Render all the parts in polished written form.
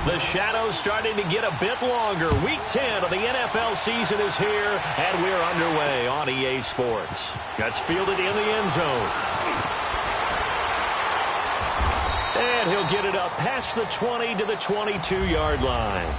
The shadow's starting to get a bit longer. Week 10 of the NFL season is here, and we're underway on EA Sports. That's fielded in the end zone. And he'll get it up past the 20 to the 22-yard line.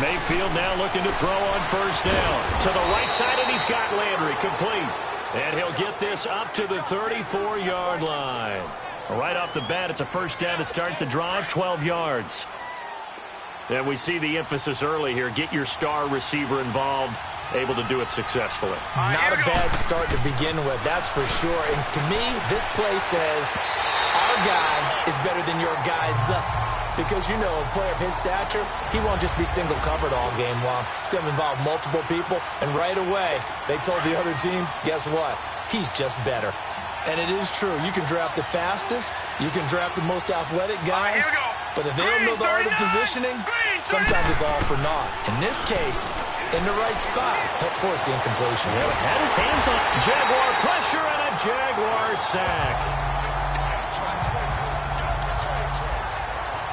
Mayfield now looking to throw on first down. To the right side, and he's got Landry complete. And he'll get this up to the 34-yard line. Right off the bat, it's a first down to start the drive, 12 yards. And we see the emphasis early here. Get your star receiver involved, able to do it successfully. Not a bad start to begin with, that's for sure. And to me, this play says our guy is better than your guy's. Because, you know, a player of his stature, he won't just be single covered all game long. It's going to involve multiple people. And right away, they told the other team, guess what? He's just better. And it is true. You can draft the fastest. You can draft the most athletic guys. But if they don't know the art of positioning, sometimes it's all for naught. In this case, in the right spot, help force the incompletion. Yeah, had his hands on Jaguar pressure and a Jaguar sack.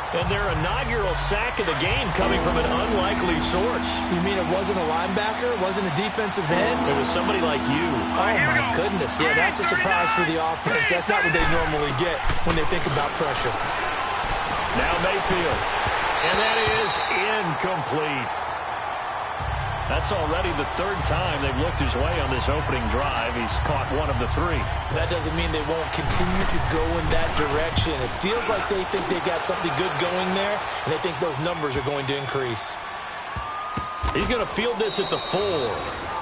And their inaugural sack of the game coming from an unlikely source. You mean it wasn't a linebacker? It wasn't a defensive end? It was somebody like you. Oh, my goodness. Yeah, that's a surprise for the offense. That's not what they normally get when they think about pressure. Now Mayfield. And that is incomplete. That's already the third time they've looked his way on this opening drive. He's caught one of the three. That doesn't mean they won't continue to go in that direction. It feels like they think they've got something good going there, and they think those numbers are going to increase. He's going to field this at the 4.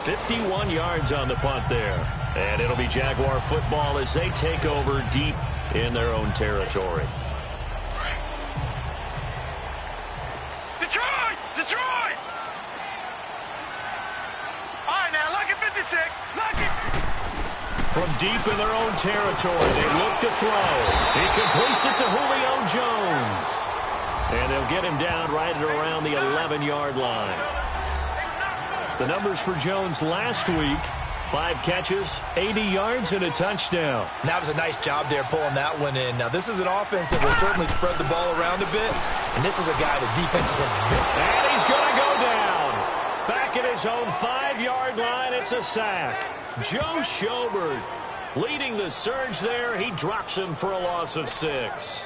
51 yards on the punt there. And it'll be Jaguar football as they take over deep in their own territory. Detroit! Detroit! From deep in their own territory, they look to throw. He completes it to Julio Jones. And they'll get him down right at around the 11-yard line. The numbers for Jones last week, 5 catches, 80 yards, and a touchdown. That was a nice job there pulling that one in. Now, this is an offense that will certainly spread the ball around a bit, and this is a guy that defenses have been. And he's going to go down. Back at his own 5-yard line, it's a sack. Joe Schobert leading the surge there. He drops him for a loss of 6.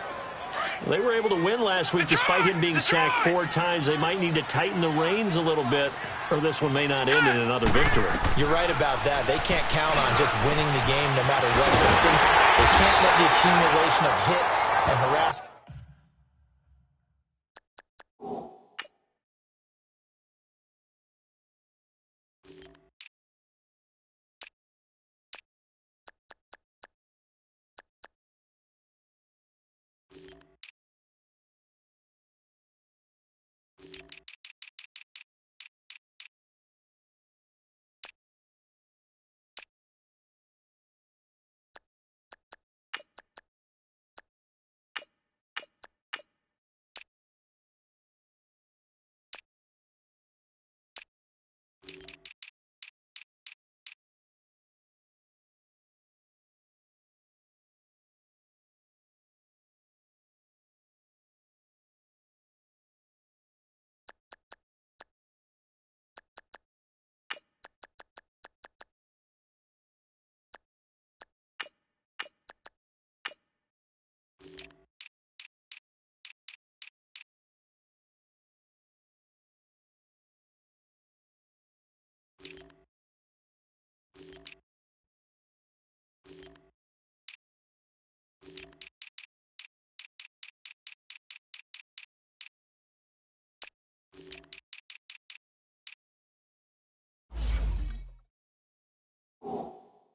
They were able to win last week despite him being sacked 4 times. They might need to tighten the reins a little bit, or this one may not end in another victory. You're right about that. They can't count on just winning the game no matter what happens. They can't let the accumulation of hits and harassment.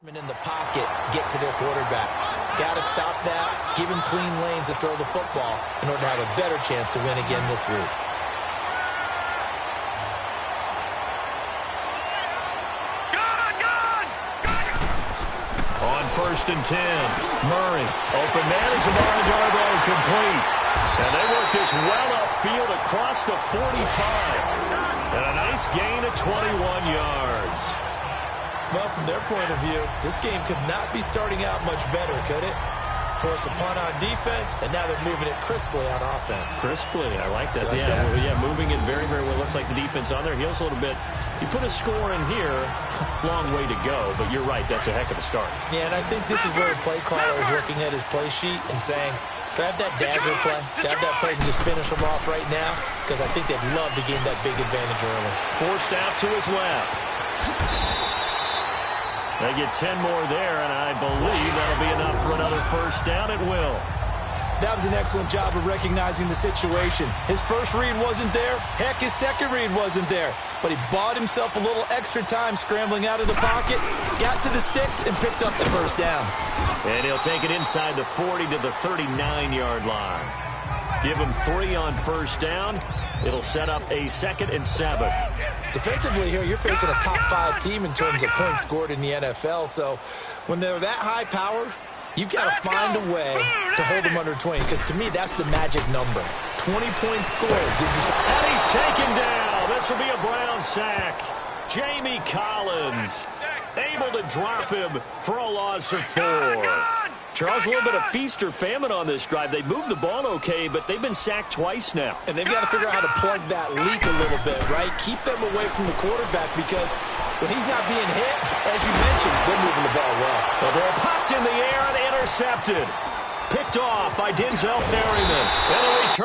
In the pocket, get to their quarterback. Got to stop that, give him clean lanes to throw the football in order to have a better chance to win again this week. On 1st and 10. Murray. Open man is Amari Darbo, complete. And they work this well upfield across the 45. And a nice gain of 21 yards. Well, from their point of view, this game could not be starting out much better, could it? Force a punt on defense, and now they're moving it crisply on offense. Crisply, I like that. Yeah, moving it very, very well. Looks like the defense on their heels a little bit. You put a score in here, long way to go, but you're right, that's a heck of a start. Yeah, and I think this is where the play caller is looking at his play sheet and saying, grab that dagger play, grab that play and just finish them off right now, because I think they'd love to gain that big advantage early. Forced out to his left. They get 10 more there, and I believe that'll be enough for another first down. It will. That was an excellent job of recognizing the situation. His first read wasn't there. Heck, his second read wasn't there. But he bought himself a little extra time scrambling out of the pocket, got to the sticks, and picked up the first down. And he'll take it inside the 40 to the 39-yard line. Give him 3 on first down. It'll set up a 2nd and 7. Defensively here, you're facing a top 5 team in terms of points scored in the NFL. So when they're that high-powered, you've got to find a way to hold them under 20, because to me, that's the magic number. 20 points scored gives you something. And he's taken down. This will be a Brown sack. Jamie Collins able to drop him for a loss of 4. Charles, a little bit of feast or famine on this drive. They moved the ball okay, but they've been sacked twice now. And they've got to figure out how to plug that leak a little bit, right? Keep them away from the quarterback, because when he's not being hit, as you mentioned, they're moving the ball well. The ball popped in the air and intercepted. Picked off by Denzel Perryman. And a return.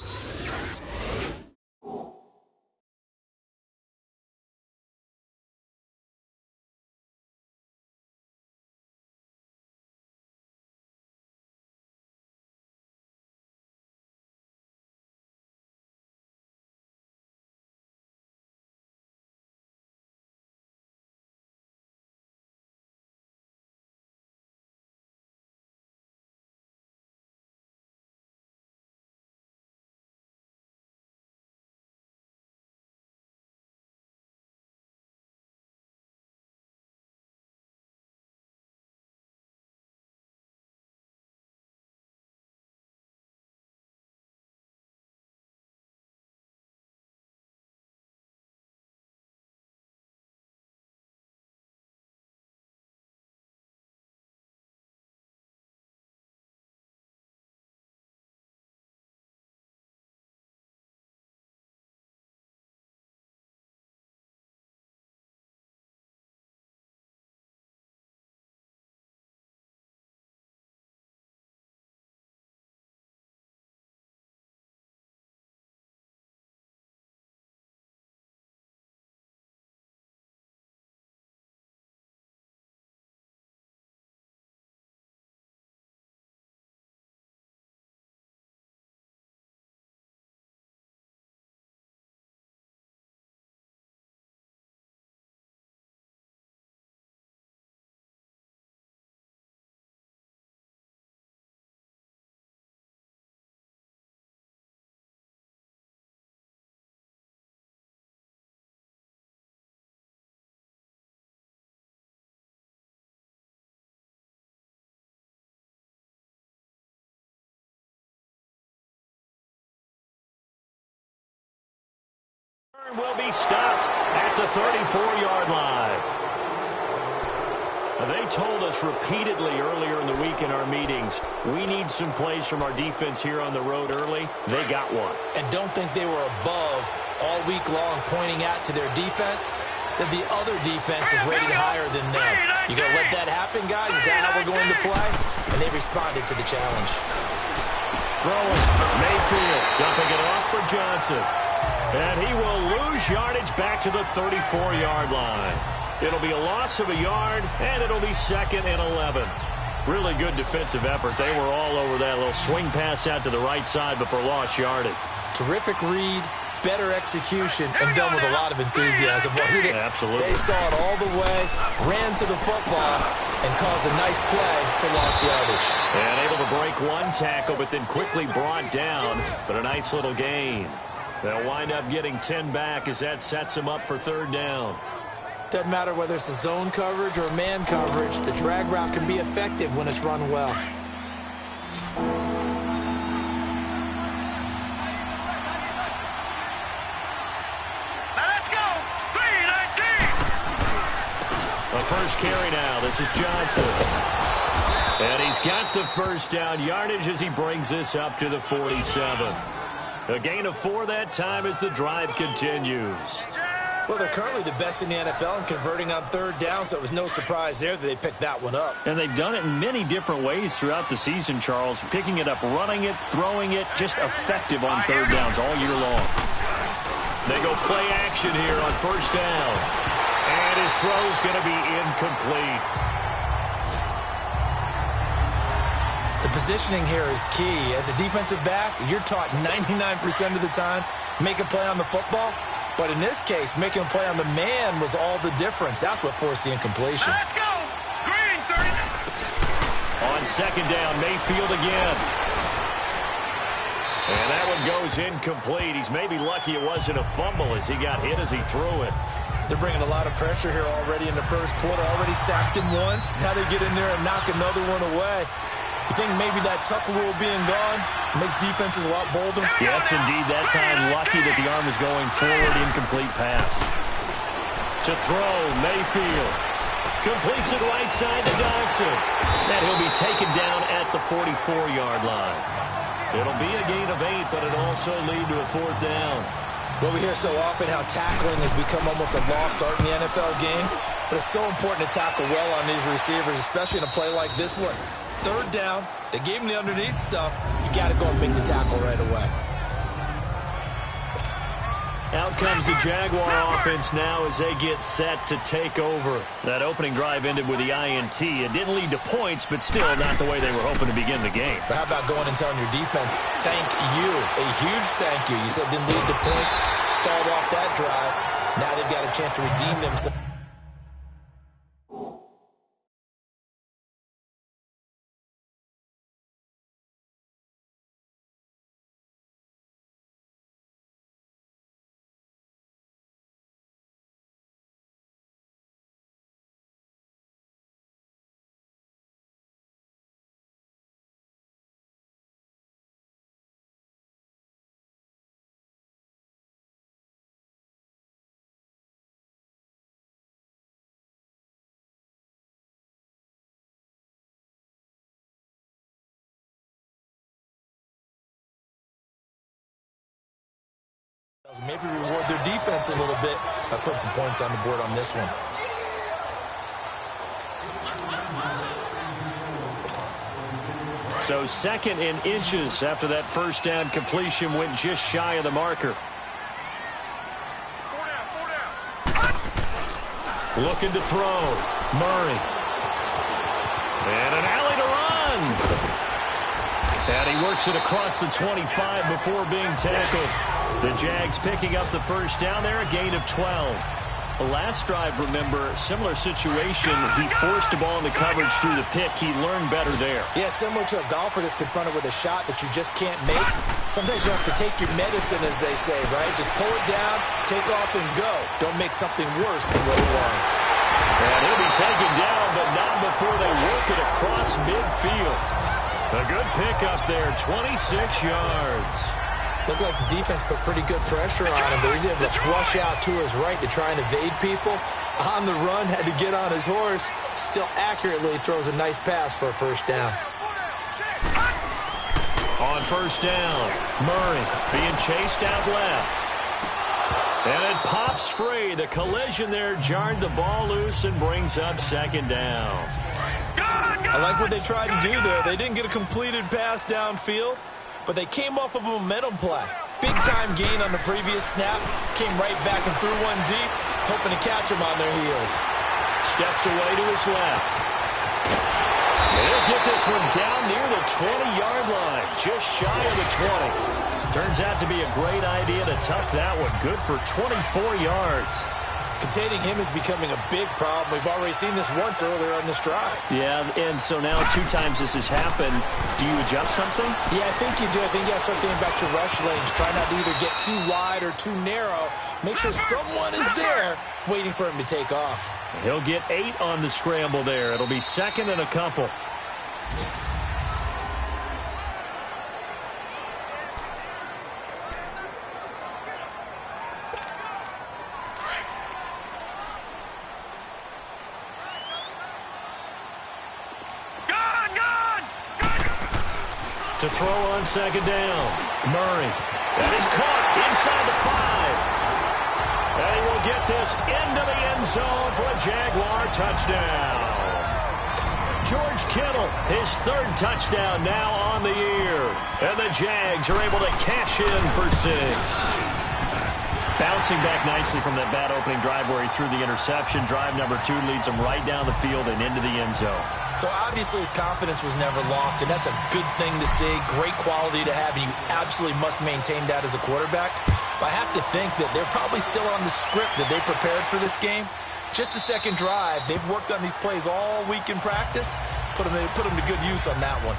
Will be stopped at the 34-yard line. They told us repeatedly earlier in the week in our meetings, we need some plays from our defense here on the road early. They got one. And don't think they were above all week long pointing out to their defense that the other defense is rated higher than them. You going to let that happen, guys? Is that how we're going to play? And they responded to the challenge. Throwing, Mayfield dumping it off for Johnson. And he will lose yardage back to the 34-yard line. It'll be a loss of a yard, and it'll be 2nd and 11. Really good defensive effort. They were all over that little swing pass out to the right side before lost yardage. Terrific read, better execution, and done with a lot of enthusiasm, wasn't it? Absolutely. They saw it all the way, ran to the football, and caused a nice play for lost yardage. And able to break one tackle, but then quickly brought down, but a nice little gain. They'll wind up getting 10 back as that sets them up for 3rd down. Doesn't matter whether it's a zone coverage or man coverage, the drag route can be effective when it's run well. Let's go! 3-19! The first carry now. This is Johnson. And he's got the first down yardage as he brings this up to the 47. A gain of 4 that time as the drive continues. Well, they're currently the best in the NFL in converting on third down, so it was no surprise there that they picked that one up. And they've done it in many different ways throughout the season, Charles. Picking it up, running it, throwing it, just effective on third downs all year long. They go play action here on first down. And his throw's going to be incomplete. The positioning here is key. As a defensive back, you're taught 99% of the time, make a play on the football. But in this case, making a play on the man was all the difference. That's what forced the incompletion. Let's go! Green, 30. On second down, Mayfield again. And that one goes incomplete. He's maybe lucky it wasn't a fumble as he got hit as he threw it. They're bringing a lot of pressure here already in the first quarter. Already sacked him once. Now they get in there and knock another one away. You think maybe that Tucker rule being gone makes defenses a lot bolder? Yes, indeed. That time, lucky that the arm is going forward. Incomplete pass. To throw, Mayfield. Completes it right side to Dodson. And he'll be taken down at the 44-yard line. It'll be a gain of 8, but it'll also lead to a 4th down. Well, we hear so often how tackling has become almost a lost art in the NFL game. But it's so important to tackle well on these receivers, especially in a play like this one. Third down, they gave him the underneath stuff. You got to go and make the tackle right away. Out comes the Jaguar offense now as they get set to take over. That opening drive ended with the INT. It didn't lead to points, but still not the way they were hoping to begin the game. But how about going and telling your defense, thank you, a huge thank you. You said didn't lead to points, stalled off that drive. Now they've got a chance to redeem themselves. Maybe reward their defense a little bit by putting some points on the board on this one. So 2nd and inches after that first down completion went just shy of the marker. Looking to throw. Murray. And an alley to run. And he works it across the 25 before being tackled. The Jags picking up the first down there, a gain of 12. The last drive, remember, similar situation. He forced the ball into coverage through the pick. He learned better there. Yeah, similar to a golfer that's confronted with a shot that you just can't make. Sometimes you have to take your medicine, as they say, right? Just pull it down, take off, and go. Don't make something worse than what it was. And he'll be taken down, but not before they work it across midfield. A good pickup there, 26 yards. Looked like the defense put pretty good pressure on him, but he's able to flush out to his right to try and evade people. On the run, had to get on his horse. Still accurately throws a nice pass for a first down. On first down, Murray being chased out left. And it pops free. The collision there jarred the ball loose and brings up 2nd down. I like what they tried to do there. They didn't get a completed pass downfield, but they came off of a momentum play. Big-time gain on the previous snap. Came right back and threw one deep, hoping to catch them on their heels. Steps away to his left. And he'll get this one down near the 20-yard line, just shy of the 20. Turns out to be a great idea to tuck that one. Good for 24 yards. Containing him is becoming a big problem. We've already seen this once earlier on this drive. Yeah, and so now 2 times this has happened. Do you adjust something? Yeah, I think you do. I think you got to start thinking about your rush lanes. Try not to either get too wide or too narrow. Make sure someone is there waiting for him to take off. He'll get 8 on the scramble there. It'll be second and a couple. To throw on second down. Murray. That is caught inside the 5. And he will get this into the end zone for a Jaguar touchdown. George Kittle, his 3rd touchdown now on the year. And the Jags are able to cash in for 6. Bouncing back nicely from that bad opening drive where he threw the interception. Drive number 2 leads him right down the field and into the end zone. So obviously his confidence was never lost, and that's a good thing to see. Great quality to have, and you absolutely must maintain that as a quarterback. But I have to think that they're probably still on the script that they prepared for this game. Just the second drive. They've worked on these plays all week in practice. Put them to good use on that one.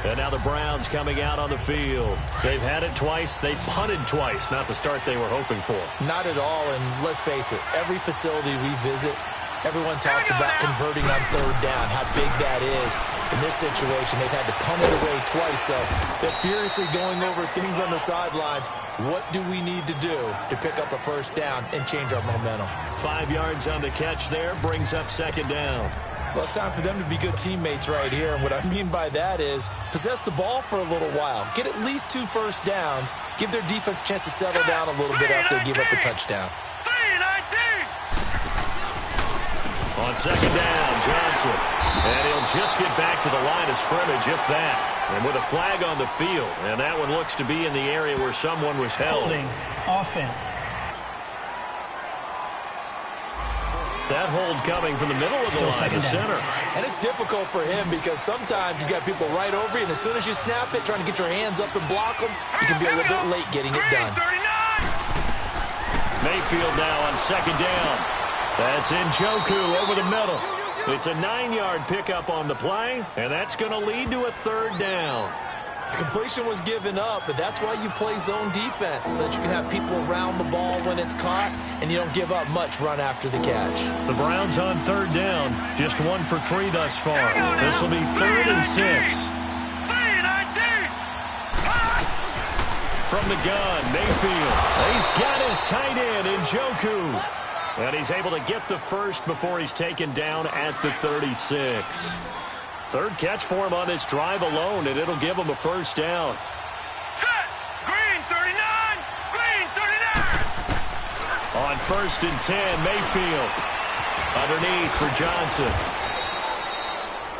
And now the Browns coming out on the field. They've had it twice. They've punted twice. Not the start they were hoping for. Not at all, and let's face it, every facility we visit, everyone talks about converting on 3rd down, how big that is. In this situation, they've had to punt it away twice, so they're furiously going over things on the sidelines. What do we need to do to pick up a 1st down and change our momentum? 5 yards on the catch there, brings up second down. Well, it's time for them to be good teammates right here, and what I mean by that is possess the ball for a little while. Get at least 2 first downs. Give their defense a chance to settle down a little bit after they give up the touchdown. On second down, Johnson. And he'll just get back to the line of scrimmage, if that. And with a flag on the field. And that one looks to be in the area where someone was held. Holding offense. That hold coming from the middle of the line, the center. And it's difficult for him because sometimes you got people right over you, and as soon as you snap it, trying to get your hands up and block them, you can be a little bit late getting it done. Mayfield now on second down. That's Njoku over the middle. It's a 9-yard pickup on the play, and that's going to lead to a 3rd down. Completion was given up, but that's why you play zone defense, so that you can have people around the ball when it's caught, and you don't give up much run after the catch. The Browns on 3rd down, just 1 for 3 thus far. This will be 3rd and 6. From the gun, Mayfield. He's got his tight end, Njoku. And he's able to get the 1st before he's taken down at the 36. 3rd catch for him on this drive alone, and it'll give him a 1st down. Set! Green 39! Green 39! On 1st and 10, Mayfield. Underneath for Johnson.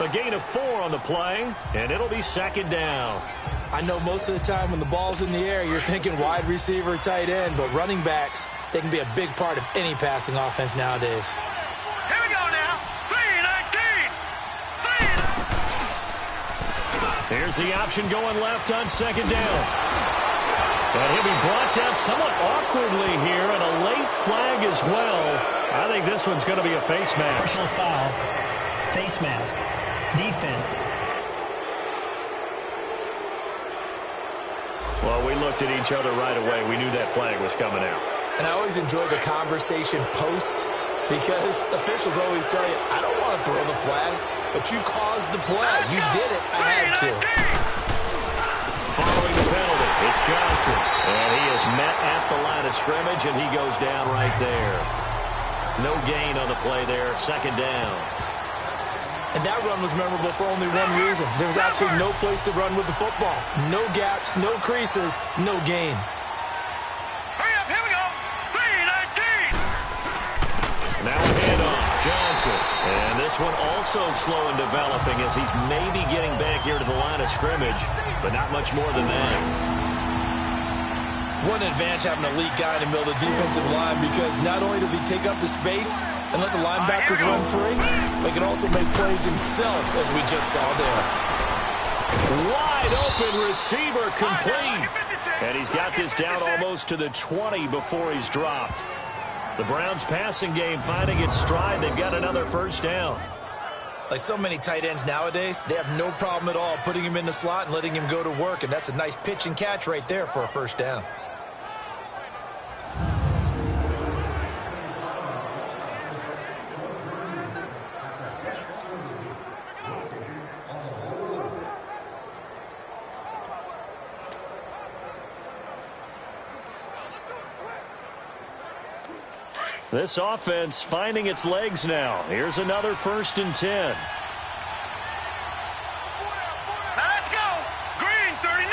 A gain of 4 on the play, and it'll be 2nd down. I know most of the time when the ball's in the air, you're thinking wide receiver, tight end, but running backs, they can be a big part of any passing offense nowadays. Here we go now. 3-19. Here's the option going left on second down. And he'll be brought down somewhat awkwardly here, and a late flag as well. I think this one's going to be a face mask. Personal foul, face mask, defense. Well, we looked at each other right away. We knew that flag was coming out. And I always enjoy the conversation post, because officials always tell you, I don't want to throw the flag, but you caused the play. You did it. I had to. Following the penalty, it's Johnson. And he is met at the line of scrimmage, and he goes down right there. No gain on the play there, second down. And that run was memorable for only one reason. There was absolutely no place to run with the football. No gaps, no creases, no gain. Hurry up, here we go. 3-19. Now a handoff, Johnson. And this one also slow in developing as he's maybe getting back here to the line of scrimmage, but not much more than that. One advantage having an elite guy in the middle of the defensive line, because not only does he take up the space and let the linebackers run free, but he can also make plays himself, as we just saw there. Wide open receiver complete. And he's got this down almost to the 20 before he's dropped. The Browns' passing game finding its stride. They've got another first down. Like so many tight ends nowadays, they have no problem at all putting him in the slot and letting him go to work, and that's a nice pitch and catch right there for a first down. This offense finding its legs now. Here's another 1st and 10. Let's go. Green 39.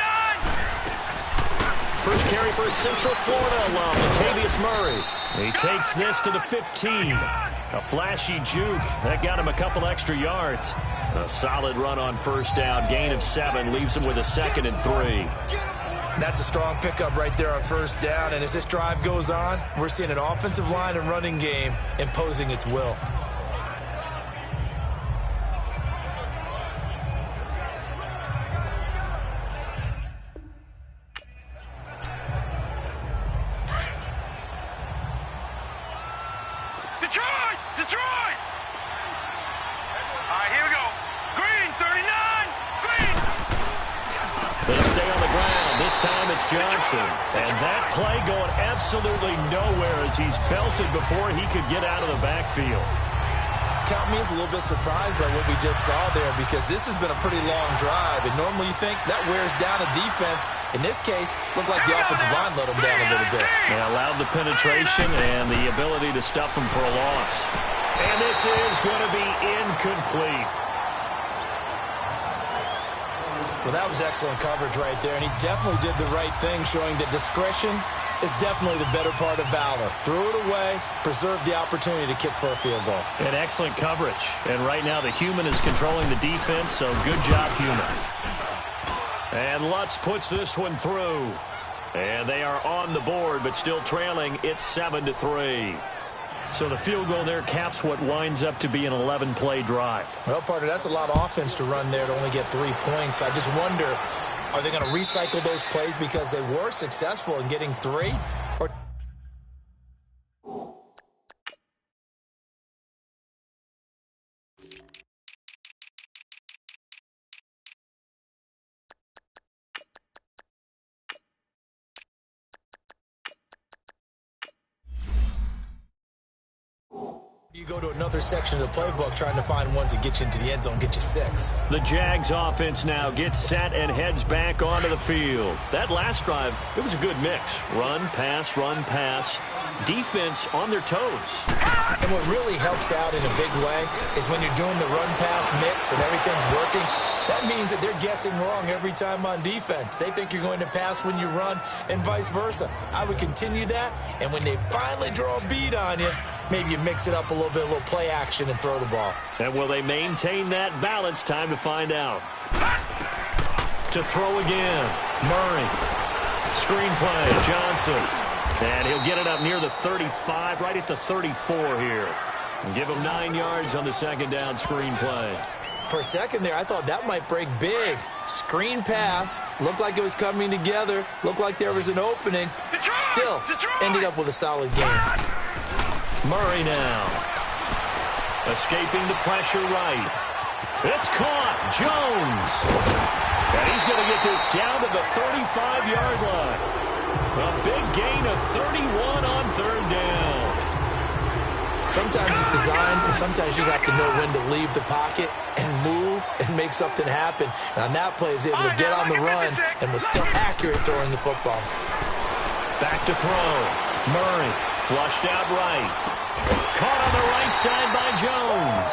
First carry for a Central Florida alum, Latavius Murray. He takes this to the 15. A flashy juke. That got him a couple extra yards. A solid run on first down. Gain of 7 leaves him with a 2nd and 3. That's a strong pickup right there on first down, and as this drive goes on, we're seeing an offensive line and running game imposing its will. Detroit! Detroit! All right, here we go. Green 39. Green. They stay on the ground. This time it's Johnson. And that play going absolutely nowhere as he's belted before he could get out of the backfield. Count me as a little bit surprised by what we just saw there, because this has been a pretty long drive, and normally you think that wears down a defense. In this case, looked like the offensive line let them down a little bit. They allowed the penetration and the ability to stuff them for a loss. And this is going to be incomplete. Well, that was excellent coverage right there, and he definitely did the right thing, showing that discretion is definitely the better part of valor. Threw it away, preserved the opportunity to kick for a field goal. And excellent coverage. And right now the human is controlling the defense, so good job, human. And Lutz puts this one through. And they are on the board, but still trailing. It's 7-3. So the field goal there caps what winds up to be an 11-play drive. Well, partner, that's a lot of offense to run there to only get 3 points. I just wonder, are they going to recycle those plays because they were successful in getting 3? Or you go to another section of the playbook trying to find ones that get you into the end zone, get you 6. The Jags offense now gets set and heads back onto the field. That last drive, it was a good mix. Run, pass, defense on their toes. And what really helps out in a big way is when you're doing the run-pass mix and everything's working, that means that they're guessing wrong every time on defense. They think you're going to pass when you run and vice versa. I would continue that, and when they finally draw a beat on you, maybe you mix it up a little bit, a little play action, and throw the ball. And will they maintain that balance? Time to find out. To throw again. Murray. Screenplay. Johnson. And he'll get it up near the 35, right at the 34 here. And give him 9 yards on the second down screenplay. For a second there, I thought that might break big. Screen pass. Looked like it was coming together. Looked like there was an opening. Still, ended up with a solid game. Murray now. Escaping the pressure right. It's caught. Jones. And he's going to get this down to the 35-yard line. A big gain of 31 on third down. Sometimes it's designed, and sometimes you just have to know when to leave the pocket and move and make something happen. And on that play, he was able to get on the run and was still accurate throwing the football. Back to throw. Murray flushed out right. Caught on the right side by Jones.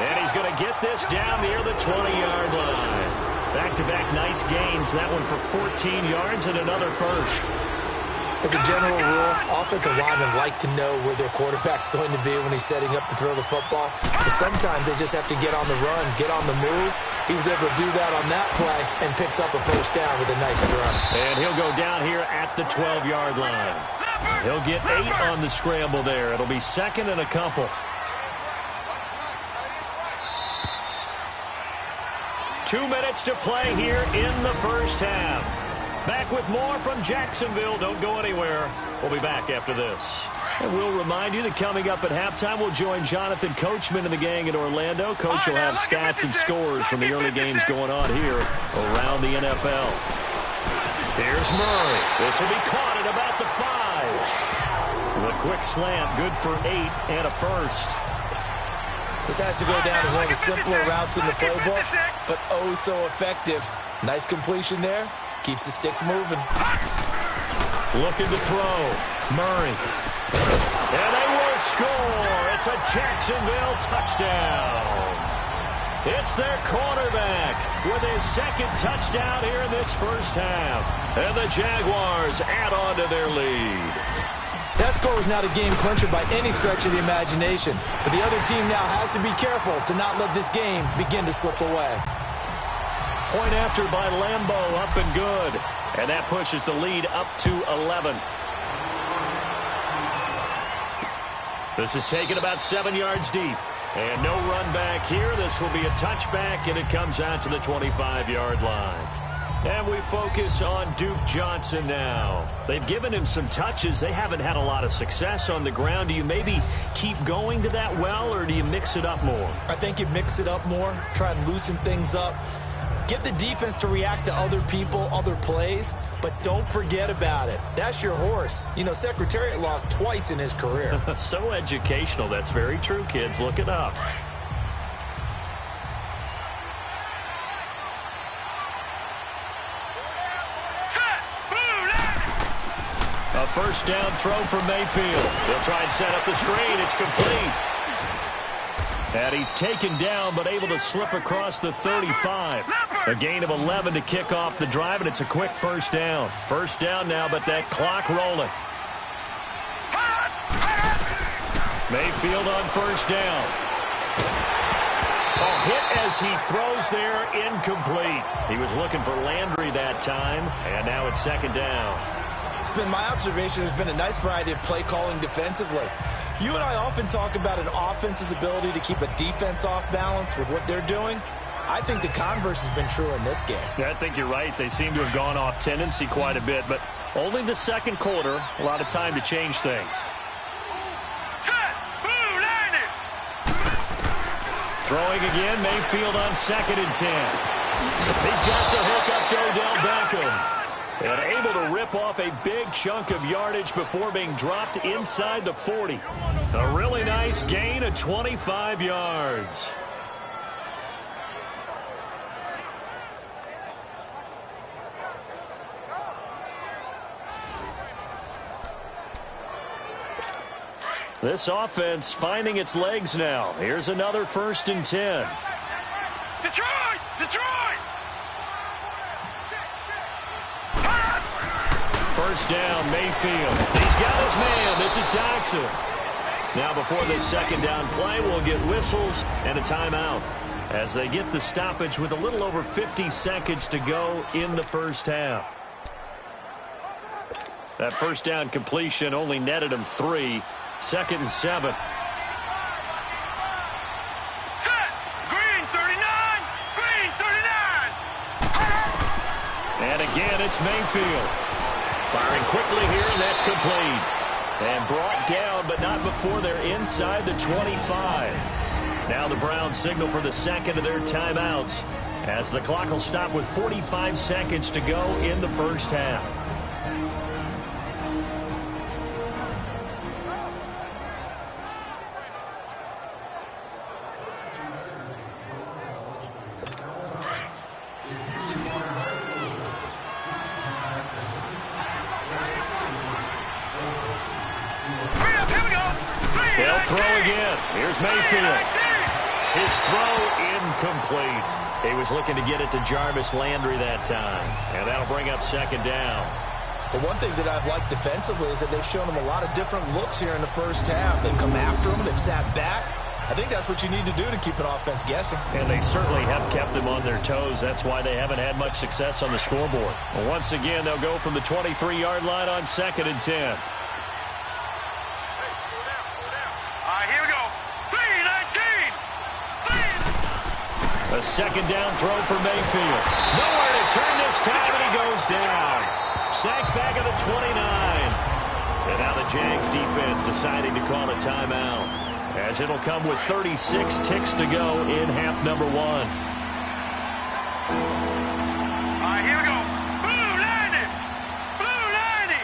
And he's going to get this down near the 20-yard line. Back-to-back nice gains. That one for 14 yards and another first. As a general rule, offensive linemen like to know where their quarterback's going to be when he's setting up to throw the football. But sometimes they just have to get on the run, get on the move. He was able to do that on that play and picks up a first down with a nice throw. And he'll go down here at the 12-yard line. He'll get 8 on the scramble there. It'll be second and a couple. Two minutes to play here in the first half. Back with more from Jacksonville. Don't go anywhere. We'll be back after this. And we'll remind you that coming up at halftime, we'll join Jonathan Coachman and the gang in Orlando. Coach will have stats and scores from the early games going on here around the NFL. Here's Murray. This will be caught at about the 5. The quick slant, good for 8 and a first. This has to go down as one of the simpler routes in the playbook, but oh so effective. Nice completion there. Keeps the sticks moving. Looking to throw. Murray. And they will score. It's a Jacksonville touchdown. It's their quarterback with his second touchdown here in this first half. And the Jaguars add on to their lead. That score was not a game clincher by any stretch of the imagination, but the other team now has to be careful to not let this game begin to slip away. Point after by Lambeau, up and good. And that pushes the lead up to 11. This is taken about 7 yards deep. And no run back here. This will be a touchback, and it comes out to the 25-yard line. And we focus on Duke Johnson now. They've given him some touches. They haven't had a lot of success on the ground. Do you maybe keep going to that well, or do you mix it up more? I think you mix it up more, try and loosen things up. Get the defense to react to other people, other plays, but don't forget about it. That's your horse. You know, Secretariat lost twice in his career. So educational. That's very true, kids. Look it up. A first down throw from Mayfield. They'll try and set up the screen. It's complete. And he's taken down, but able to slip across the 35. A gain of 11 to kick off the drive, and it's a quick first down. First down now, but that clock rolling. Mayfield on first down. A hit as he throws there, incomplete. He was looking for Landry that time, and now it's second down. It's been my observation there's been a nice variety of play calling defensively. You and I often talk about an offense's ability to keep a defense off balance with what they're doing. I think the converse has been true in this game. Yeah, I think you're right. They seem to have gone off tendency quite a bit, but only the second quarter, a lot of time to change things. Throwing again, Mayfield on 2nd and 10. He's got the hook up to Odell Beckham. And able to rip off a big chunk of yardage before being dropped inside the 40. A really nice gain of 25 yards. This offense finding its legs now. Here's another 1st and 10. Detroit! Detroit! First down, Mayfield. He's got his man. This is Doxson. Now before this second down play, we'll get whistles and a timeout as they get the stoppage with a little over 50 seconds to go in the first half. That first down completion only netted him 3. 2nd and 7. Set! Green 39! Green 39! And again, it's Mayfield. Firing quickly here, and that's complete. And brought down, but not before they're inside the 25. Now the Browns signal for the second of their timeouts as the clock will stop with 45 seconds to go in the first half. They'll throw again. Here's Mayfield. His throw incomplete. He was looking to get it to Jarvis Landry that time. And that'll bring up second down. But one thing that I've liked defensively is that they've shown him a lot of different looks here in the first half. They've come after him. They've sat back. I think that's what you need to do to keep an offense guessing. And they certainly have kept them on their toes. That's why they haven't had much success on the scoreboard. Well, once again, they'll go from the 23-yard line on 2nd and 10. A second down throw for Mayfield. Nowhere to turn this time, and he goes down. Sacked back at the 29. And now the Jags defense deciding to call a timeout, as it'll come with 36 ticks to go in half number 1. All right, here we go. Blue 90. Blue 90.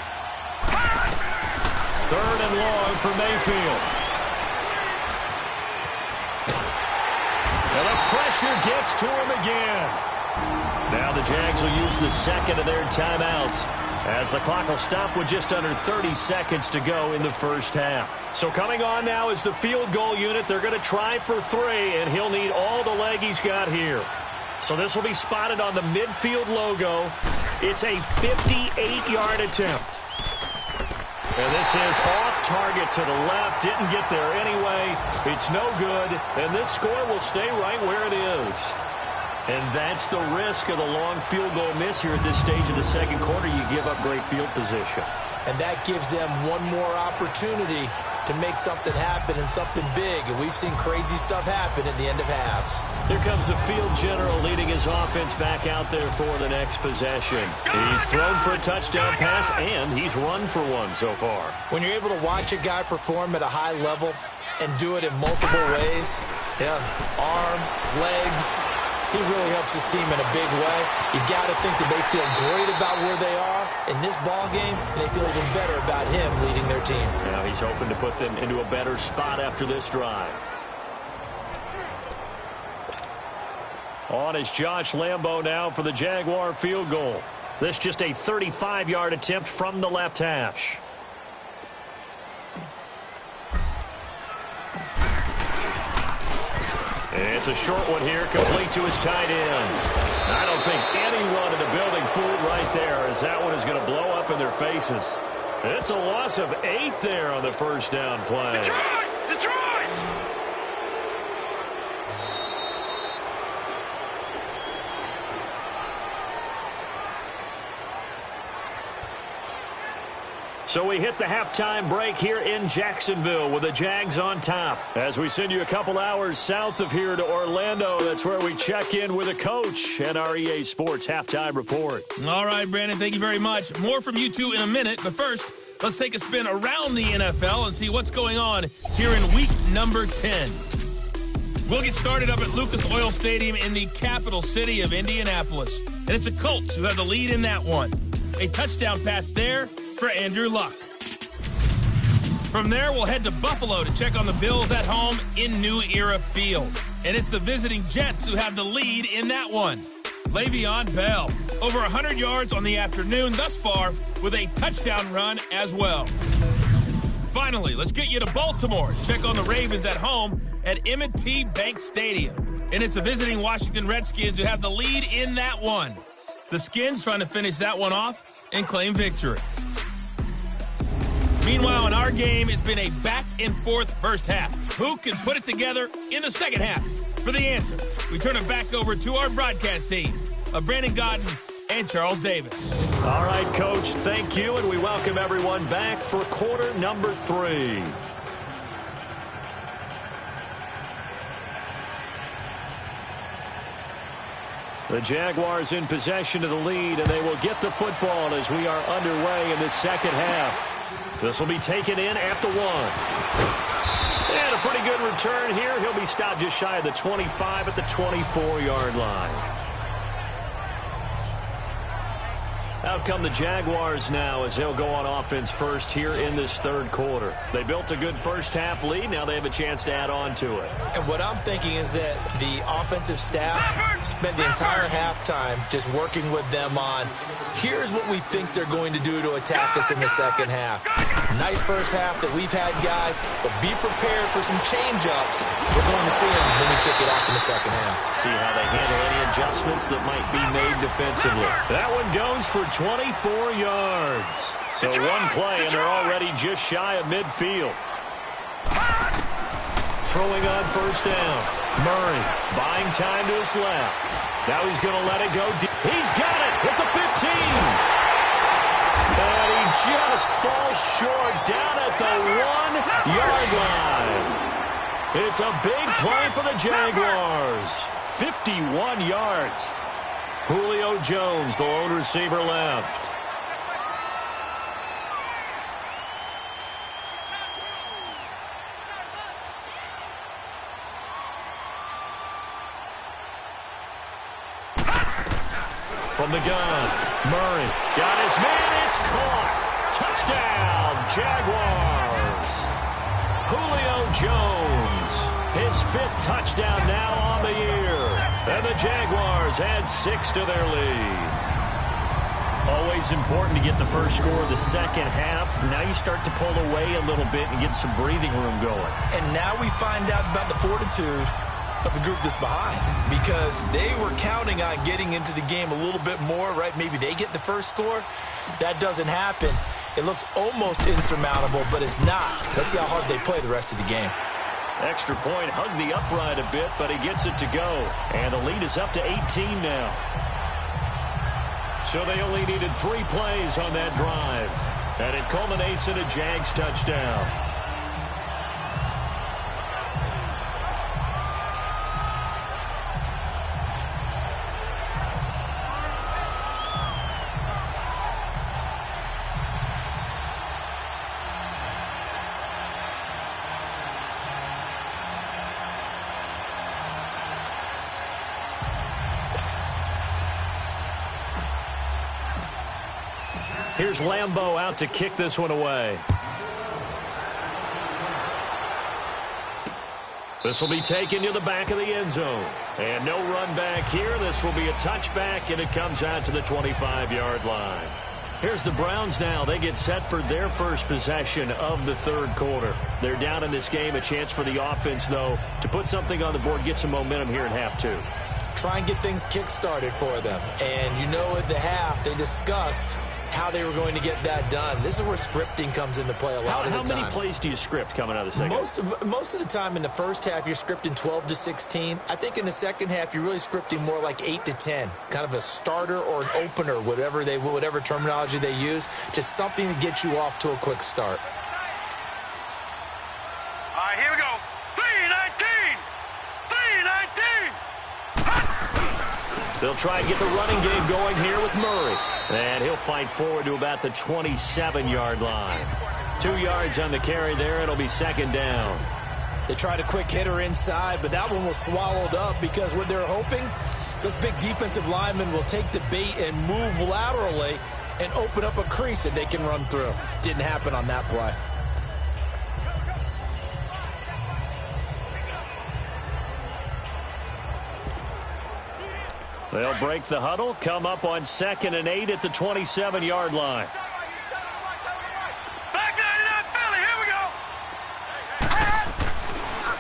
Third and long for Mayfield. And the pressure gets to him again. Now the Jags will use the second of their timeouts, as the clock will stop with just under 30 seconds to go in the first half. So coming on now is the field goal unit. They're going to try for 3, and he'll need all the leg he's got here. So this will be spotted on the midfield logo. It's a 58-yard attempt. And this is off target to the left. Didn't get there anyway. It's no good, and this score will stay right where it is. And that's the risk of the long field goal miss here at this stage of the second quarter. You give up great field position. And that gives them one more opportunity to make something happen and something big. And we've seen crazy stuff happen at the end of halves. Here comes the field general leading his offense back out there for the next possession. He's thrown for a touchdown pass, and he's run for one so far. When you're able to watch a guy perform at a high level and do it in multiple ways, arm, legs, he really helps his team in a big way. You've got to think that they feel great about where they are in this ball game, and they feel even better about him leading their team. Now he's hoping to put them into a better spot after this drive. On is Josh Lambo now for the Jaguar field goal. This just a 35-yard attempt from the left hash. It's a short one here, complete to his tight end. I don't think anyone in the building fooled right there, as that one is going to blow up in their faces. It's a loss of 8 there on the first down play. Detroit! So we hit the halftime break here in Jacksonville with the Jags on top. As we send you a couple hours south of here to Orlando, that's where we check in with a coach and our EA Sports halftime report. All right, Brandon, thank you very much. More from you two in a minute, but first, let's take a spin around the NFL and see what's going on here in week number 10. We'll get started up at Lucas Oil Stadium in the capital city of Indianapolis. And it's the Colts who have the lead in that one. A touchdown pass there for Andrew Luck. From there, we'll head to Buffalo to check on the Bills at home in New Era Field. And it's the visiting Jets who have the lead in that one. Le'Veon Bell, over 100 yards on the afternoon thus far with a touchdown run as well. Finally, let's get you to Baltimore to check on the Ravens at home at M&T Bank Stadium. And it's the visiting Washington Redskins who have the lead in that one. The Skins trying to finish that one off and claim victory. Meanwhile, in our game, it's been a back-and-forth first half. Who can put it together in the second half? For the answer, we turn it back over to our broadcast team of Brandon Godden and Charles Davis. All right, Coach, thank you, and we welcome everyone back for quarter number 3. The Jaguars in possession of the lead, and they will get the football as we are underway in the second half. This will be taken in at the 1. And a pretty good return here. He'll be stopped just shy of the 25 at the 24-yard line. Out come the Jaguars now as they'll go on offense first here in this third quarter. They built a good first half lead. Now they have a chance to add on to it. And what I'm thinking is that the offensive staff spent the entire halftime just working with them on, here's what we think they're going to do to attack us in the second half. Nice first half that we've had, guys, but be prepared for some change-ups. We're going to see them when we kick it off in the second half. See how they handle any adjustments that might be made defensively. That one goes for 24 yards. So one play, and they're already just shy of midfield. Throwing on first down. Murray buying time to his left. Now he's going to let it go deep. He's got it at the 15. And he just falls short down at the 1-yard line. It's a big play for the Jaguars. 51 yards. Julio Jones, the lone receiver left. From the gun, Murray got his man. It's caught. Touchdown, Jaguars. Julio Jones, his 5th touchdown now on the year. And the Jaguars add 6 to their lead. Always important to get the first score of the second half. Now you start to pull away a little bit and get some breathing room going. And now we find out about the fortitude of the group that's behind, because they were counting on getting into the game a little bit more, right? Maybe they get the first score. That doesn't happen. It looks almost insurmountable, but it's not. Let's see how hard they play the rest of the game. Extra point, hugged the upright a bit, but he gets it to go. And the lead is up to 18 now. So they only needed 3 plays on that drive. And it culminates in a Jags touchdown. Here's Lambeau out to kick this one away. This will be taken to the back of the end zone. And no run back here. This will be a touchback, and it comes out to the 25-yard line. Here's the Browns now. They get set for their first possession of the third quarter. They're down in this game. A chance for the offense, though, to put something on the board, get some momentum here in half 2. Try and get things kick-started for them. And you know at the half, they discussed how they were going to get that done. This is where scripting comes into play a lot of the time. How many plays do you script coming out of the second? Most of the time in the first half, you're scripting 12 to 16. I think in the second half, you're really scripting more like 8 to 10. Kind of a starter or an opener, whatever terminology they use. Just something to get you off to a quick start. All right, here we go. 3-19. 3-19. They'll try and get the running game going here with Murray. And he'll fight forward to about the 27-yard line. 2 yards on the carry there. It'll be second down. They tried a quick hitter inside, but that one was swallowed up because what they're hoping, those big defensive linemen will take the bait and move laterally and open up a crease that they can run through. Didn't happen on that play. They'll break the huddle, come up on 2nd and 8 at the 27-yard line. Back 99 Philly, here we go.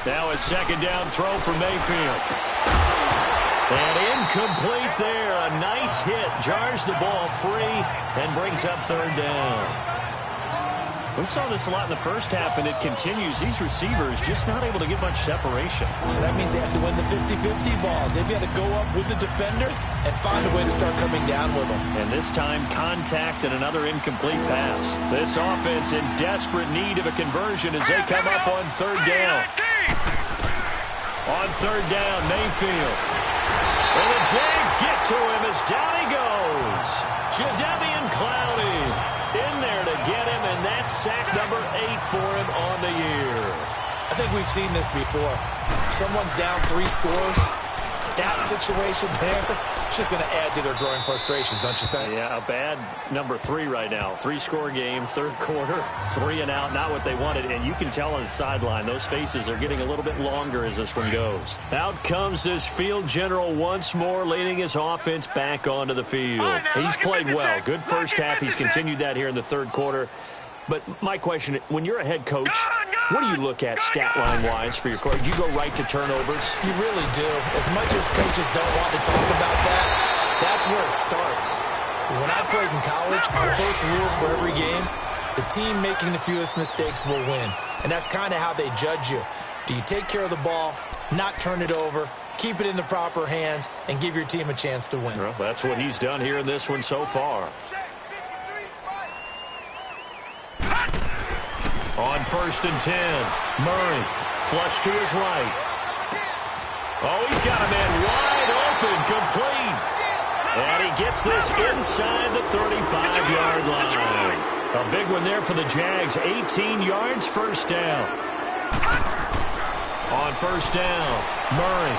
Now a second down throw for Mayfield. And incomplete there. A nice hit. Jars the ball free and brings up third down. We saw this a lot in the first half, and it continues. These receivers just not able to get much separation. So that means they have to win the 50-50 balls. They've got to go up with the defender and find a way to start coming down with them. And this time, contact and another incomplete pass. This offense in desperate need of a conversion as they come up on third down. On third down, Mayfield. And the Jags get to him as down he goes. Jadeveon Clowney in there to get him, and that's sack number 8 for him on the year. I think we've seen this before. Someone's down 3 scores. That situation there, it's just going to add to their growing frustrations, don't you think? Yeah, a bad number 3 right now. 3-score game, third quarter, 3 and out, not what they wanted. And you can tell on the sideline, those faces are getting a little bit longer as this one goes. Out comes this field general once more, leading his offense back onto the field. He's played well. Good first half. He's continued that here in the third quarter. But my question, when you're a head coach, what do you look at stat line-wise for your coach? Do you go right to turnovers? You really do. As much as coaches don't want to talk about that, that's where it starts. When I played in college, our first rule for every game, the team making the fewest mistakes will win. And that's kind of how they judge you. Do you take care of the ball, not turn it over, keep it in the proper hands, and give your team a chance to win? Well, that's what he's done here in this one so far. On 1st and 10, Murray, flush to his right. Oh, he's got a man wide open, complete. And he gets this inside the 35-yard line. A big one there for the Jags, 18 yards, first down. On 1st down, Murray.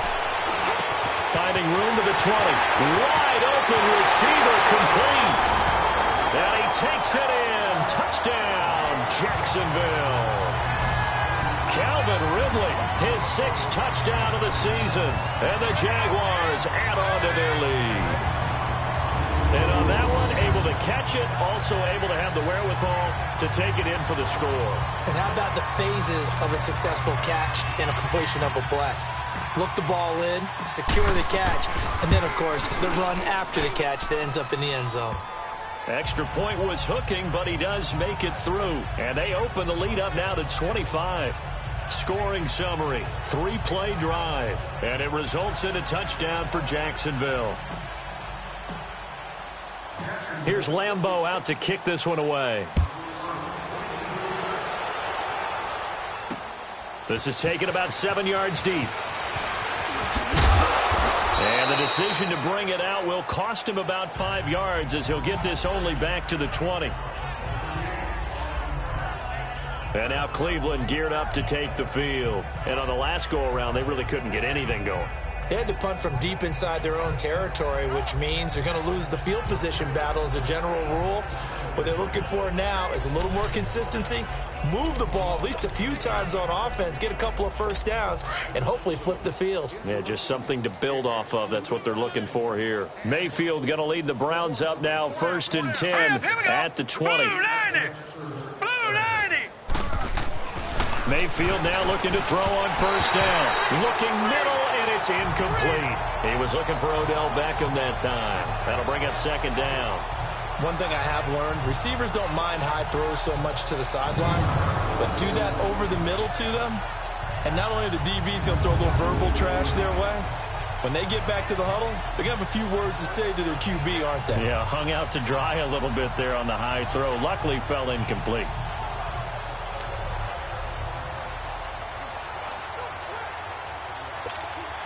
5 finding room to the 20. Wide open receiver, complete. And he takes it in. Touchdown, Jacksonville. Calvin Ridley, his 6th touchdown of the season. And the Jaguars add on to their lead. And on that one, able to catch it, also able to have the wherewithal to take it in for the score. And how about the phases of a successful catch and a completion of a play? Look the ball in, secure the catch, and then, of course, the run after the catch that ends up in the end zone. Extra point was hooking, but he does make it through. And they open the lead up now to 25. Scoring summary, 3-play drive. And it results in a touchdown for Jacksonville. Here's Lambeau out to kick this one away. This is taken about 7 yards deep. And the decision to bring it out will cost him about 5 yards as he'll get this only back to the 20. And now Cleveland geared up to take the field. And on the last go-around, they really couldn't get anything going. They had to punt from deep inside their own territory, which means they're going to lose the field position battle as a general rule. What they're looking for now is a little more consistency, move the ball at least a few times on offense, get a couple of first downs, and hopefully flip the field. Yeah, just something to build off of. That's what they're looking for here. Mayfield going to lead the Browns up now, 1st and 10 at the 20. Blue 90. Blue 90. Mayfield now looking to throw on 1st down. Looking middle, and it's incomplete. He was looking for Odell Beckham that time. That'll bring up 2nd down. One thing I have learned, receivers don't mind high throws so much to the sideline, but do that over the middle to them, and not only are the DBs going to throw a little verbal trash their way, when they get back to the huddle, they're going to have a few words to say to their QB, aren't they? Yeah, hung out to dry a little bit there on the high throw. Luckily fell incomplete.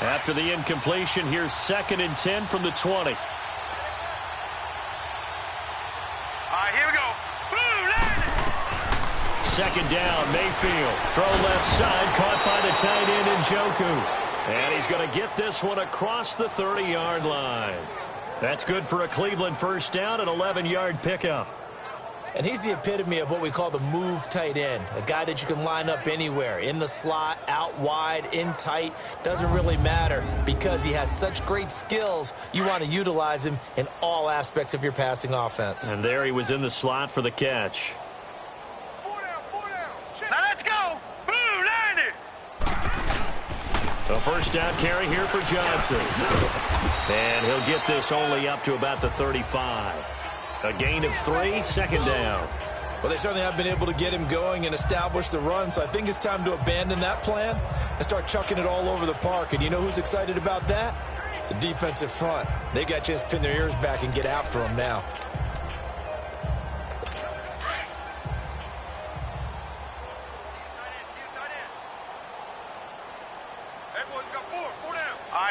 After the incompletion, here's 2nd and 10 from the 20. Here we go. Blue 90. 2nd down, Mayfield. Throw left side, caught by the tight end Njoku. And he's going to get this one across the 30-yard line. That's good for a Cleveland 1st down, an 11-yard pickup. And he's the epitome of what we call the move tight end, a guy that you can line up anywhere, in the slot, out wide, in tight, doesn't really matter because he has such great skills. You want to utilize him in all aspects of your passing offense. And there he was in the slot for the catch. 4 down. Now let's go. Blue 90. A 1st down carry here for Johnson. And he'll get this only up to about the 35. A gain of 3, 2nd down. Well, they certainly have been able to get him going and establish the run, so I think it's time to abandon that plan and start chucking it all over the park. And you know who's excited about that? The defensive front. They got a chance to pin their ears back and get after him now.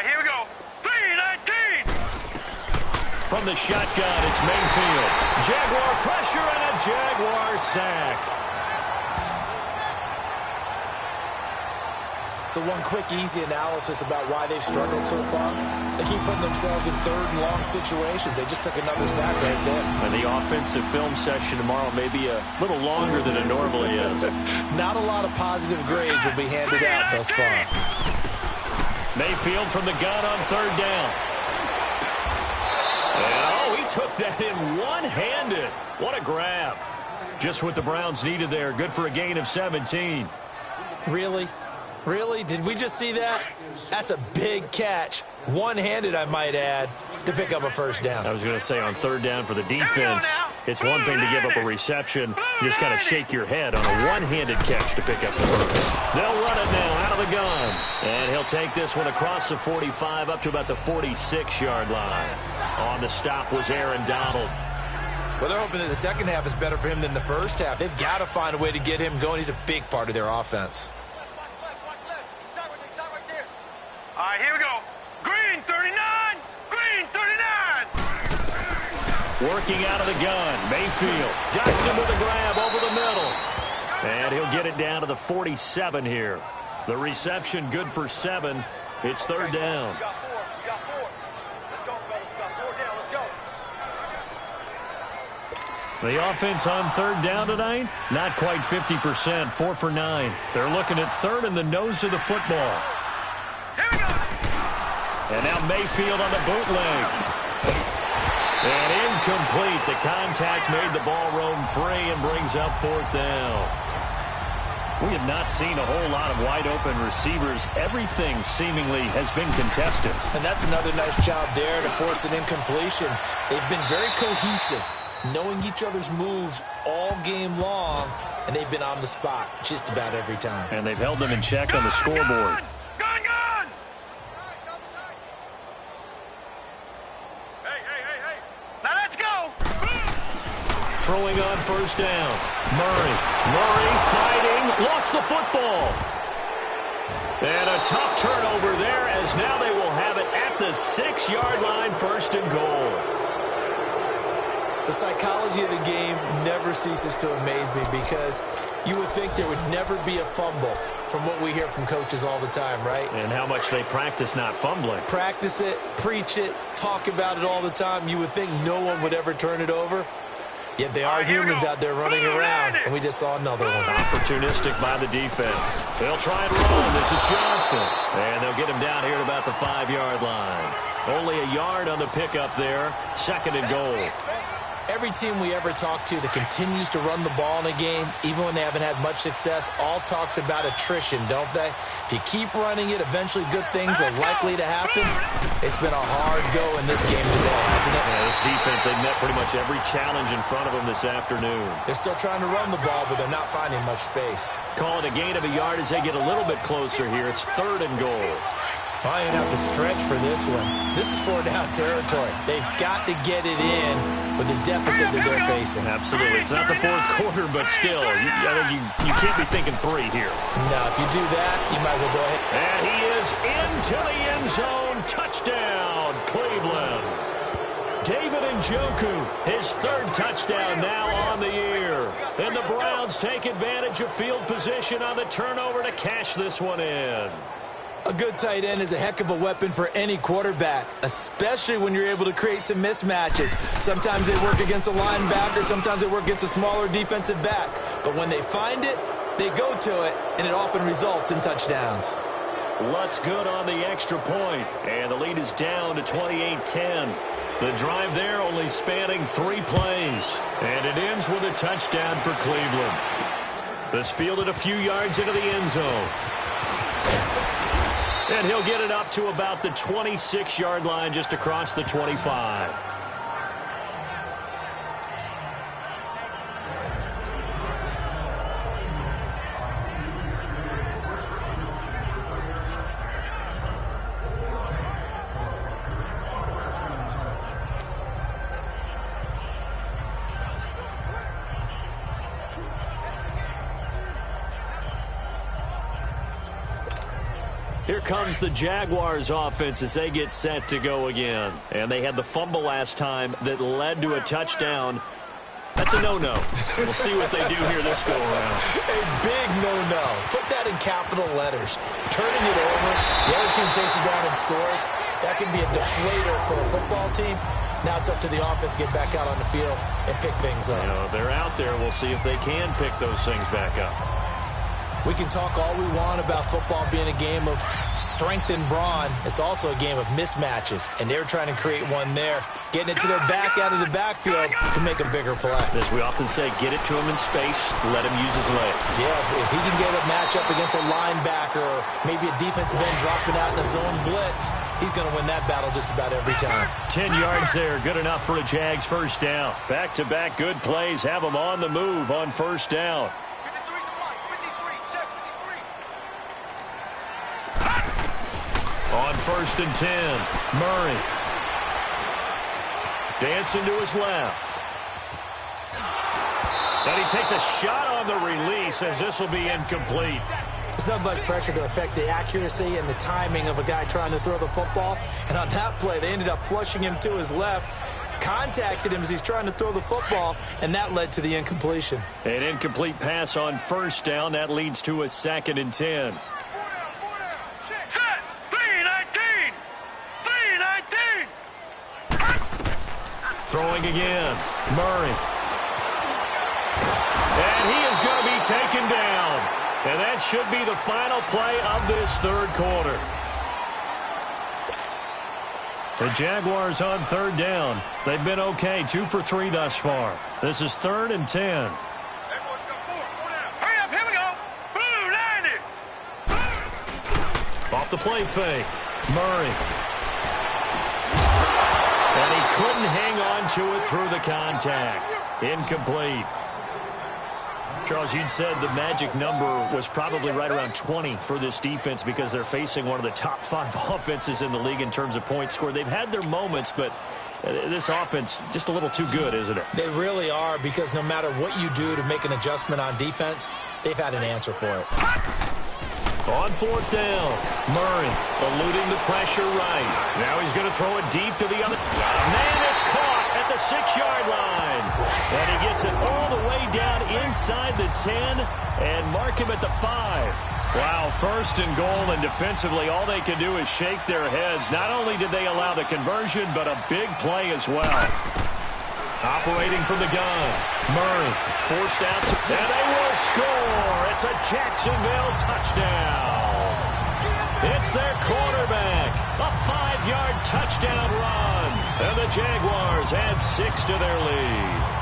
Here we go. 3-19. From the shotgun, it's Mayfield. Jaguar pressure and a Jaguar sack. So one quick, easy analysis about why they've struggled so far. They keep putting themselves in 3rd and long situations. They just took another sack right there. And the offensive film session tomorrow may be a little longer than it normally is. Not a lot of positive grades will be handed out thus far. Mayfield from the gun on 3rd down. And, he took that in one-handed. What a grab. Just what the Browns needed there. Good for a gain of 17. Really? Really? Did we just see that? That's a big catch. One-handed, I might add, to pick up a 1st down. I was going to say on 3rd down for the defense, it's one thing to give up a reception. You just got to shake your head on a one-handed catch to pick up the 1st. They'll run it now out of the gun. And he'll take this one across the 45 up to about the 46-yard line. On the stop was Aaron Donald. Well, they're hoping that the second half is better for him than the first half. They've got to find a way to get him going. He's a big part of their offense. Here we go. Green 39. Green 39. Working out of the gun. Mayfield ducks him with a grab over the middle. And he'll get it down to the 47 here. The reception good for 7. It's 3rd down. The offense on third down tonight, not quite 50%, 4 for 9. They're looking at third in the nose of the football. Here we go. And now Mayfield on the bootleg. And incomplete. The contact made the ball roam free and brings up fourth down. We have not seen a whole lot of wide-open receivers. Everything seemingly has been contested. And that's another nice job there to force an incompletion. They've been very cohesive, knowing each other's moves all game long, and they've been on the spot just about every time. And they've held them in check on the scoreboard. Gun! Hey. Now let's go. Throwing on first down. Murray fighting, lost the football. And a tough turnover there, as now they will have it at the 6-yard line, first and goal. The psychology of the game never ceases to amaze me, because you would think there would never be a fumble from what we hear from coaches all the time, right? And how much they practice not fumbling. Practice it, preach it, talk about it all the time. You would think no one would ever turn it over. Yet they are humans out there running around, and we just saw another one. Opportunistic by the defense. They'll try and run. This is Johnson. And they'll get him down here at about the 5-yard line. Only a yard on the pickup there. Second and goal. Every team we ever talk to that continues to run the ball in a game, even when they haven't had much success, all talks about attrition, don't they? If you keep running it, eventually good things are likely to happen. It's been a hard go in this game today, hasn't it? Yeah, this defense, they've met pretty much every challenge in front of them this afternoon. They're still trying to run the ball, but they're not finding much space. Call it a gain of a yard as they get a little bit closer here. It's third and goal. I ain't have to stretch for this one. This is 4-down territory. They've got to get it in with the deficit that they're facing. Absolutely. It's not the fourth quarter, but still, I think you can't be thinking 3 here. No, if you do that, you might as well go ahead. And he is into the end zone. Touchdown, Cleveland. David Njoku, his third touchdown now on the year. And the Browns take advantage of field position on the turnover to cash this one in. A good tight end is a heck of a weapon for any quarterback, especially when you're able to create some mismatches. Sometimes they work against a linebacker, sometimes they work against a smaller defensive back. But when they find it, they go to it, and it often results in touchdowns. Lutz good on the extra point, and the lead is down to 28-10. The drive there only spanning 3 plays, and it ends with a touchdown for Cleveland. This fielded a few yards into the end zone. And he'll get it up to about the 26-yard line, just across the 25. Here comes the Jaguars offense as they get set to go again. And they had the fumble last time that led to a touchdown. That's a no-no. We'll see what they do here this go-around. A big no-no. Put that in capital letters. Turning it over, the other team takes it down and scores. That can be a deflator for a football team. Now it's up to the offense to get back out on the field and pick things up. You know, they're out there. We'll see if they can pick those things back up. We can talk all we want about football being a game of strength and brawn. It's also a game of mismatches, and they're trying to create one there, getting it to their back out of the backfield to make a bigger play. As we often say, get it to him in space, let him use his leg. Yeah, if he can get a matchup against a linebacker or maybe a defensive end dropping out in a zone blitz, he's going to win that battle just about every time. 10 yards there, good enough for a Jags first down. Back-to-back good plays have them on the move on first down. On first and 10, Murray. Dancing to his left. And he takes a shot on the release as this will be incomplete. It's not like pressure to affect the accuracy and the timing of a guy trying to throw the football. And on that play, they ended up flushing him to his left, contacted him as he's trying to throw the football, and that led to the incompletion. An incomplete pass on first down. That leads to a second and 10. Set! 3-19! 3-19! Throwing again. Murray. And he is going to be taken down. And that should be the final play of this third quarter. The Jaguars on third down. They've been okay, 2 for 3 thus far. This is 3rd and 10. Hurry up, here we go. Blue, 90. Off the play fake. Murray. And he couldn't hang on to it through the contact. Incomplete. Charles, you'd said the magic number was probably right around 20 for this defense because they're facing one of the top 5 offenses in the league in terms of points scored. They've had their moments, but this offense just a little too good, isn't it? They really are, because no matter what you do to make an adjustment on defense, they've had an answer for it. On 4th down, Murray eluding the pressure right. Now he's going to throw it deep to the other. Man, it's caught at the 6-yard line. And he gets it all the way down inside the 10 and mark him at the 5. Wow, 1st and goal, and defensively all they can do is shake their heads. Not only did they allow the conversion, but a big play as well. Operating from the gun. Murray forced out. And they will score. It's a Jacksonville touchdown. It's their quarterback. A 5-yard touchdown run. And the Jaguars add 6 to their lead.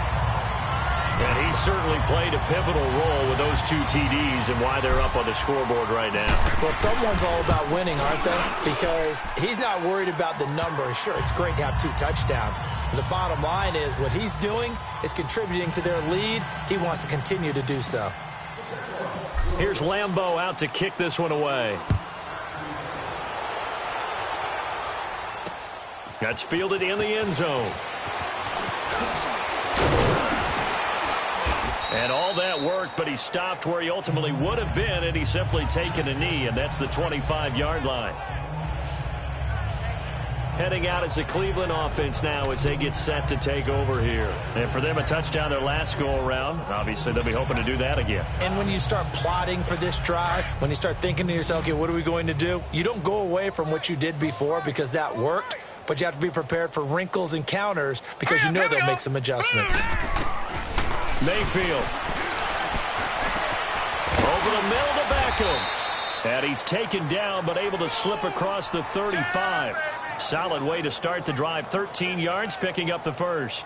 And he certainly played a pivotal role with those 2 TDs and why they're up on the scoreboard right now. Well, someone's all about winning, aren't they? Because he's not worried about the number. Sure, it's great to have 2 touchdowns. The bottom line is what he's doing is contributing to their lead. He wants to continue to do so. Here's Lambeau out to kick this one away. That's fielded in the end zone. And all that worked, but he stopped where he ultimately would have been, and he's simply taken a knee, and that's the 25-yard line. Heading out as the Cleveland offense now as they get set to take over here. And for them, a touchdown their last go-around. Obviously, they'll be hoping to do that again. And when you start plotting for this drive, when you start thinking to yourself, okay, what are we going to do? You don't go away from what you did before because that worked, but you have to be prepared for wrinkles and counters because you know they'll make some adjustments. Mayfield. Over the middle to Beckham. And he's taken down but able to slip across the 35. Solid way to start the drive. 13 yards, picking up the first.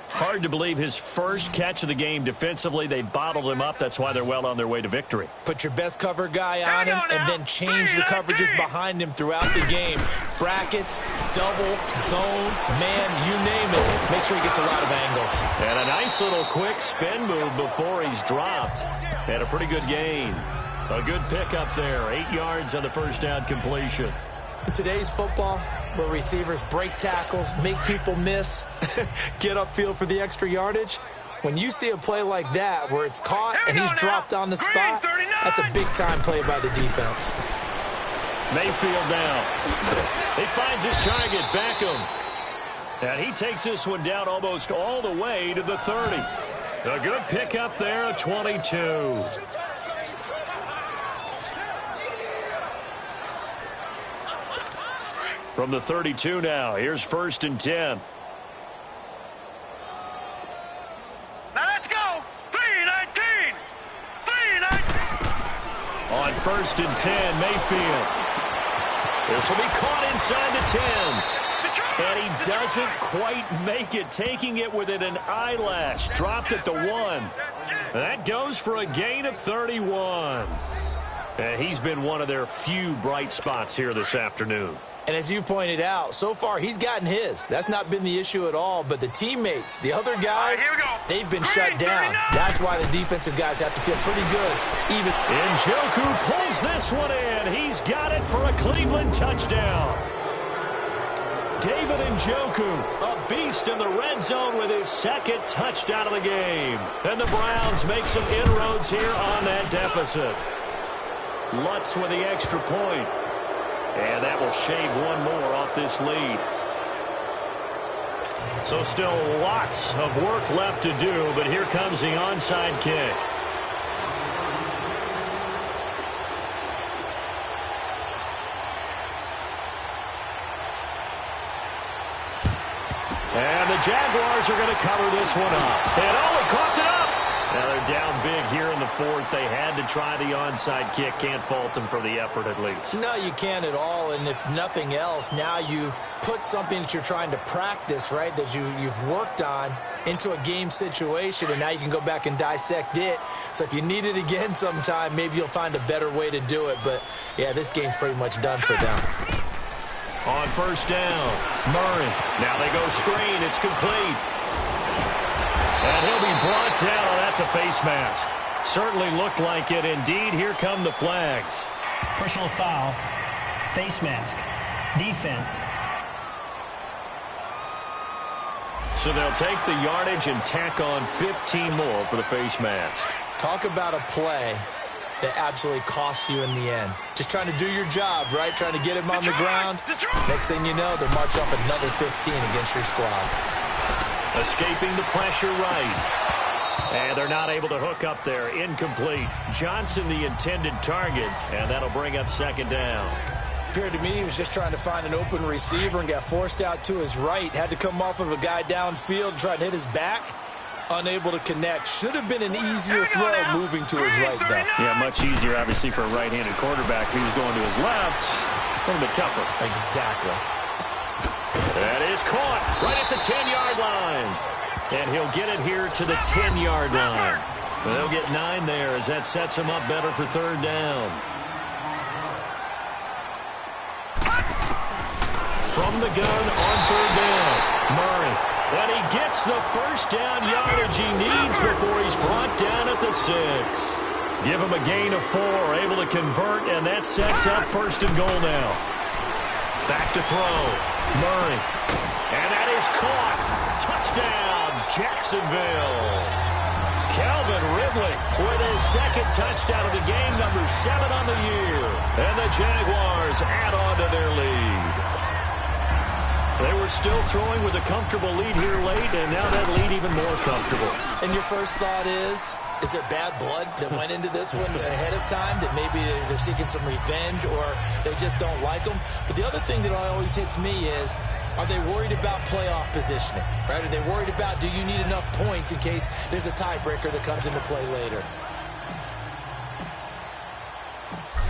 Hard to believe his first catch of the game defensively. They bottled him up. That's why they're well on their way to victory. Put your best cover guy on him and then change the coverages behind him throughout the game. Brackets, double, zone, man, you name it. Make sure he gets a lot of angles. And a nice little quick spin move before he's dropped. And a pretty good gain. A good pickup there. 8 yards on the first down completion. In today's football, where receivers break tackles, make people miss, get upfield for the extra yardage, when you see a play like that where it's caught and he's dropped on the spot, that's a big-time play by the defense. Mayfield down. He finds his target, Beckham. And he takes this one down almost all the way to the 30. A good pickup there, a 22. From the 32 now, here's 1st and 10. Now let's go. 3-19. 3-19. On 1st and 10, Mayfield. This will be caught inside the 10. And he doesn't quite make it, taking it within an eyelash. Dropped at the 1. That goes for a gain of 31. And he's been one of their few bright spots here this afternoon. And as you pointed out, so far he's gotten his. That's not been the issue at all. But the teammates, the other guys, they've been shut down. That's why the defensive guys have to feel pretty good. Even Njoku pulls this one in. He's got it for a Cleveland touchdown. David Njoku, a beast in the red zone with his 2nd touchdown of the game. And the Browns make some inroads here on that deficit. Lutz with the extra point. And that will shave one more off this lead. So still lots of work left to do, but here comes the onside kick. And the Jaguars are going to cover this one up. And he coughed it up. Now they're down big here in the fourth. They had to try the onside kick. Can't fault them for the effort at least. No, you can't at all. And if nothing else, now you've put something that you're trying to practice, right, that you've worked on into a game situation, and now you can go back and dissect it. So if you need it again sometime, maybe you'll find a better way to do it. But, yeah, this game's pretty much done for them. On first down, Murray. Now they go screen. It's complete. And he'll be brought down. Oh, that's a face mask. Certainly looked like it. Indeed, here come the flags. Personal foul. Face mask. Defense. So they'll take the yardage and tack on 15 more for the face mask. Talk about a play that absolutely costs you in the end. Just trying to do your job, right? Trying to get him on the ground. Next thing you know, they'll march off another 15 against your squad. Escaping the pressure right. And they're not able to hook up there. Incomplete. Johnson the intended target, and that'll bring up second down. Appeared to me he was just trying to find an open receiver and got forced out to his right. Had to come off of a guy downfield, try to hit his back. Unable to connect. Should have been an easier throw moving to his right, though. Yeah, much easier, obviously, for a right-handed quarterback who's going to his left. A little bit tougher. Exactly. That is caught right at the 10-yard line. And he'll get it here to the 10-yard line. They'll get 9 there as that sets him up better for third down. From the gun on third down, Murray. And he gets the first down yardage he needs before he's brought down at the 6. Give him a gain of 4, able to convert, and that sets up first and goal now. Back to throw, Murray. And that is caught. Touchdown, Jacksonville. Calvin Ridley with his second touchdown of the game, number 7 on the year. And the Jaguars add on to their lead. They were still throwing with a comfortable lead here late, and now that lead even more comfortable. And your first thought is there bad blood that went into this one ahead of time, that maybe they're seeking some revenge or they just don't like them? But the other thing that always hits me is, are they worried about playoff positioning? Right? Are they worried about, do you need enough points in case there's a tiebreaker that comes into play later?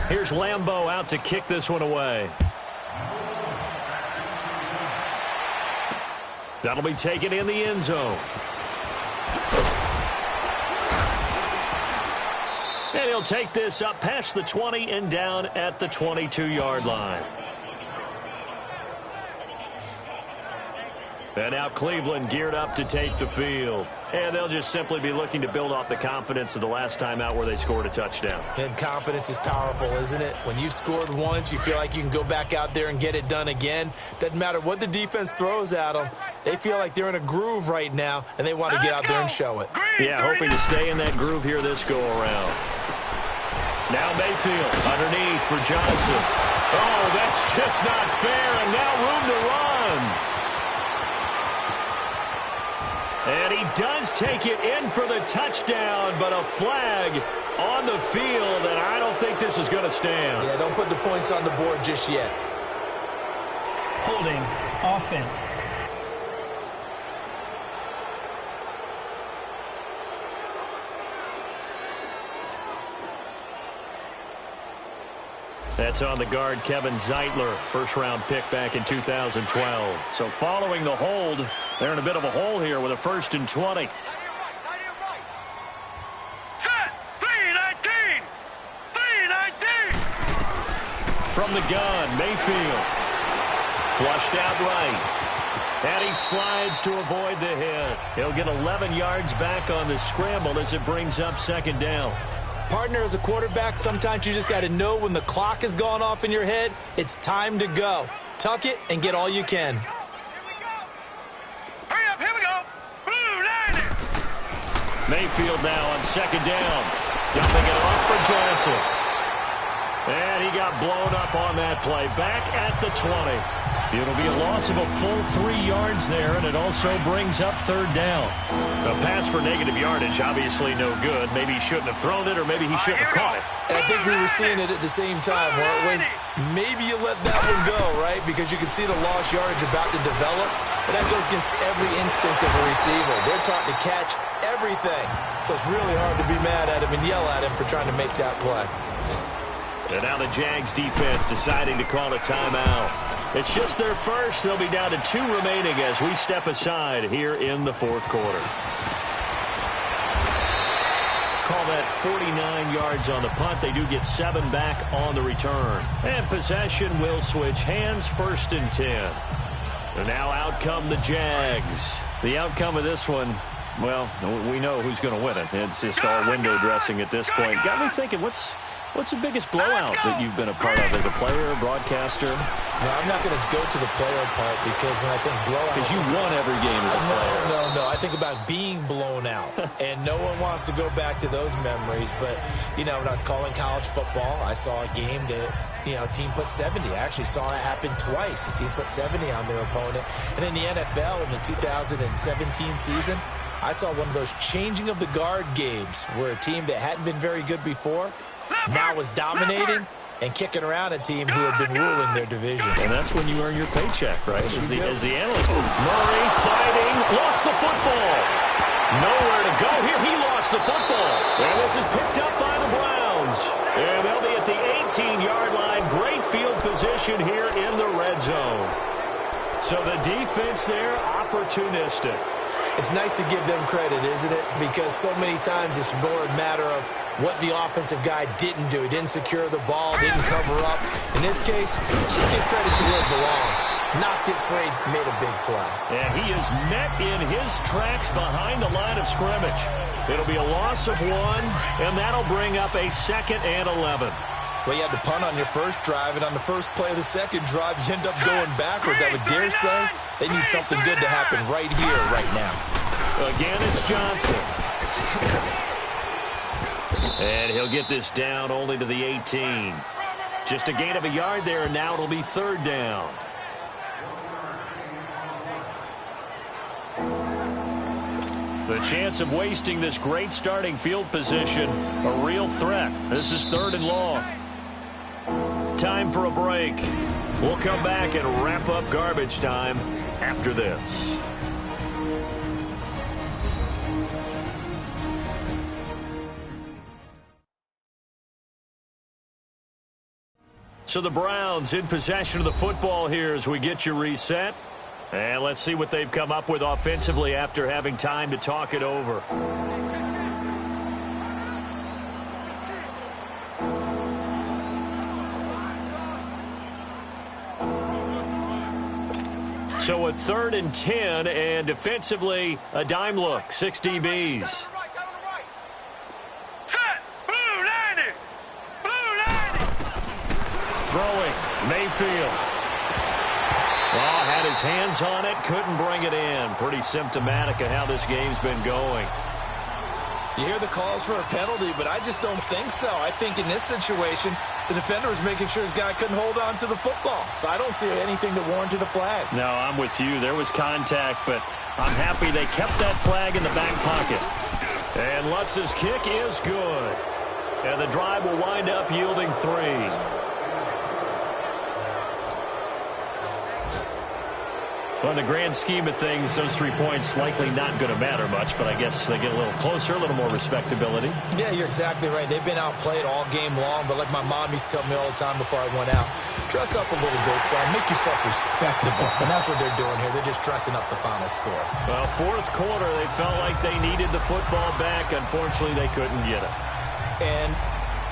Here's Lambeau out to kick this one away. That'll be taken in the end zone. And he'll take this up past the 20 and down at the 22-yard line. And now Cleveland geared up to take the field. And they'll just simply be looking to build off the confidence of the last time out where they scored a touchdown. And confidence is powerful, isn't it? When you've scored once, you feel like you can go back out there and get it done again. Doesn't matter what the defense throws at them. They feel like they're in a groove right now, and they want to get out there and show it. Yeah, hoping to stay in that groove here this go-around. Now Mayfield underneath for Johnson. Oh, that's just not fair, and now room to run. And he does take it in for the touchdown, but a flag on the field, and I don't think this is going to stand. Yeah, don't put the points on the board just yet. Holding. Offense. That's on the guard, Kevin Zeitler, first-round pick back in 2012. So following the hold, they're in a bit of a hole here with a 1st and 20. Set! 3-19! 3-19! From the gun, Mayfield. Flushed out right. And he slides to avoid the hit. He'll get 11 yards back on the scramble as it brings up second down. Partner, as a quarterback, sometimes you just got to know when the clock has gone off in your head, it's time to go. Tuck it and get all you can. Hurry up, here we go. Blue line it. Mayfield now on second down. Dumping it off for Johnson. And he got blown up on that play. Back at the 20. It'll be a loss of a full 3 yards there, and it also brings up third down. A pass for negative yardage, obviously no good. Maybe he shouldn't have thrown it, or maybe he shouldn't have caught it. And I think we were seeing it at the same time, weren't we? Maybe you let that one go, right? Because you can see the lost yardage about to develop. But that goes against every instinct of a receiver. They're taught to catch everything. So it's really hard to be mad at him and yell at him for trying to make that play. And now the Jags defense deciding to call a timeout. It's just their first. They'll be down to 2 remaining as we step aside here in the fourth quarter. Call that 49 yards on the punt. They do get 7 back on the return. And possession will switch hands, 1st and 10. And now out come the Jags. The outcome of this one, well, we know who's going to win it. It's just all window dressing at this point. Got me thinking, what's the biggest blowout that you've been a part of as a player, broadcaster? No, I'm not going to go to the player part because when I think blowout... Because you won every game as a player. No. I think about being blown out. And no one wants to go back to those memories. But, you know, when I was calling college football, I saw a game that, you know, a team put 70. I actually saw it happen twice. A team put 70 on their opponent. And in the NFL in the 2017 season, I saw one of those changing of the guard games where a team that hadn't been very good before now was dominating and kicking around a team who had been ruling their division. And that's when you earn your paycheck, right? As the analyst. Murray fighting, lost the football. Nowhere to go here. He lost the football. And this is picked up by the Browns. And they'll be at the 18-yard line. Great field position here in the red zone. So the defense there, opportunistic. It's nice to give them credit, isn't it? Because so many times it's more a matter of what the offensive guy didn't do. He didn't secure the ball, didn't cover up. In this case, just give credit to where it belongs. Knocked it free, made a big play. And he is met in his tracks behind the line of scrimmage. It'll be a loss of 1, and that'll bring up a 2nd and 11. Well, you had to punt on your first drive, and on the first play of the second drive, you end up going backwards. I would dare say they need something good to happen right here, right now. Again, it's Johnson. And he'll get this down only to the 18. Just a gain of a yard there, and now it'll be 3rd down. The chance of wasting this great starting field position, a real threat. This is 3rd and long. Time for a break. We'll come back and wrap up garbage time after this. So the Browns in possession of the football here as we get you reset. And let's see what they've come up with offensively after having time to talk it over. So a 3rd and 10, and defensively, a dime look, 6 DBs. Set! Blue 90! Blue 90! Throwing, Mayfield. Well, had his hands on it, couldn't bring it in. Pretty symptomatic of how this game's been going. You hear the calls for a penalty, but I just don't think so. I think in this situation, the defender was making sure his guy couldn't hold on to the football. So I don't see anything that warranted a flag. No, I'm with you. There was contact, but I'm happy they kept that flag in the back pocket. And Lutz's kick is good. And the drive will wind up yielding 3. Well, in the grand scheme of things, those 3 points likely not going to matter much, but I guess they get a little closer, a little more respectability. Yeah, you're exactly right. They've been outplayed all game long, but like my mom used to tell me all the time before I went out, dress up a little bit, son. Make yourself respectable. And that's what they're doing here. They're just dressing up the final score. Well, 4th quarter, they felt like they needed the football back. Unfortunately, they couldn't get it. And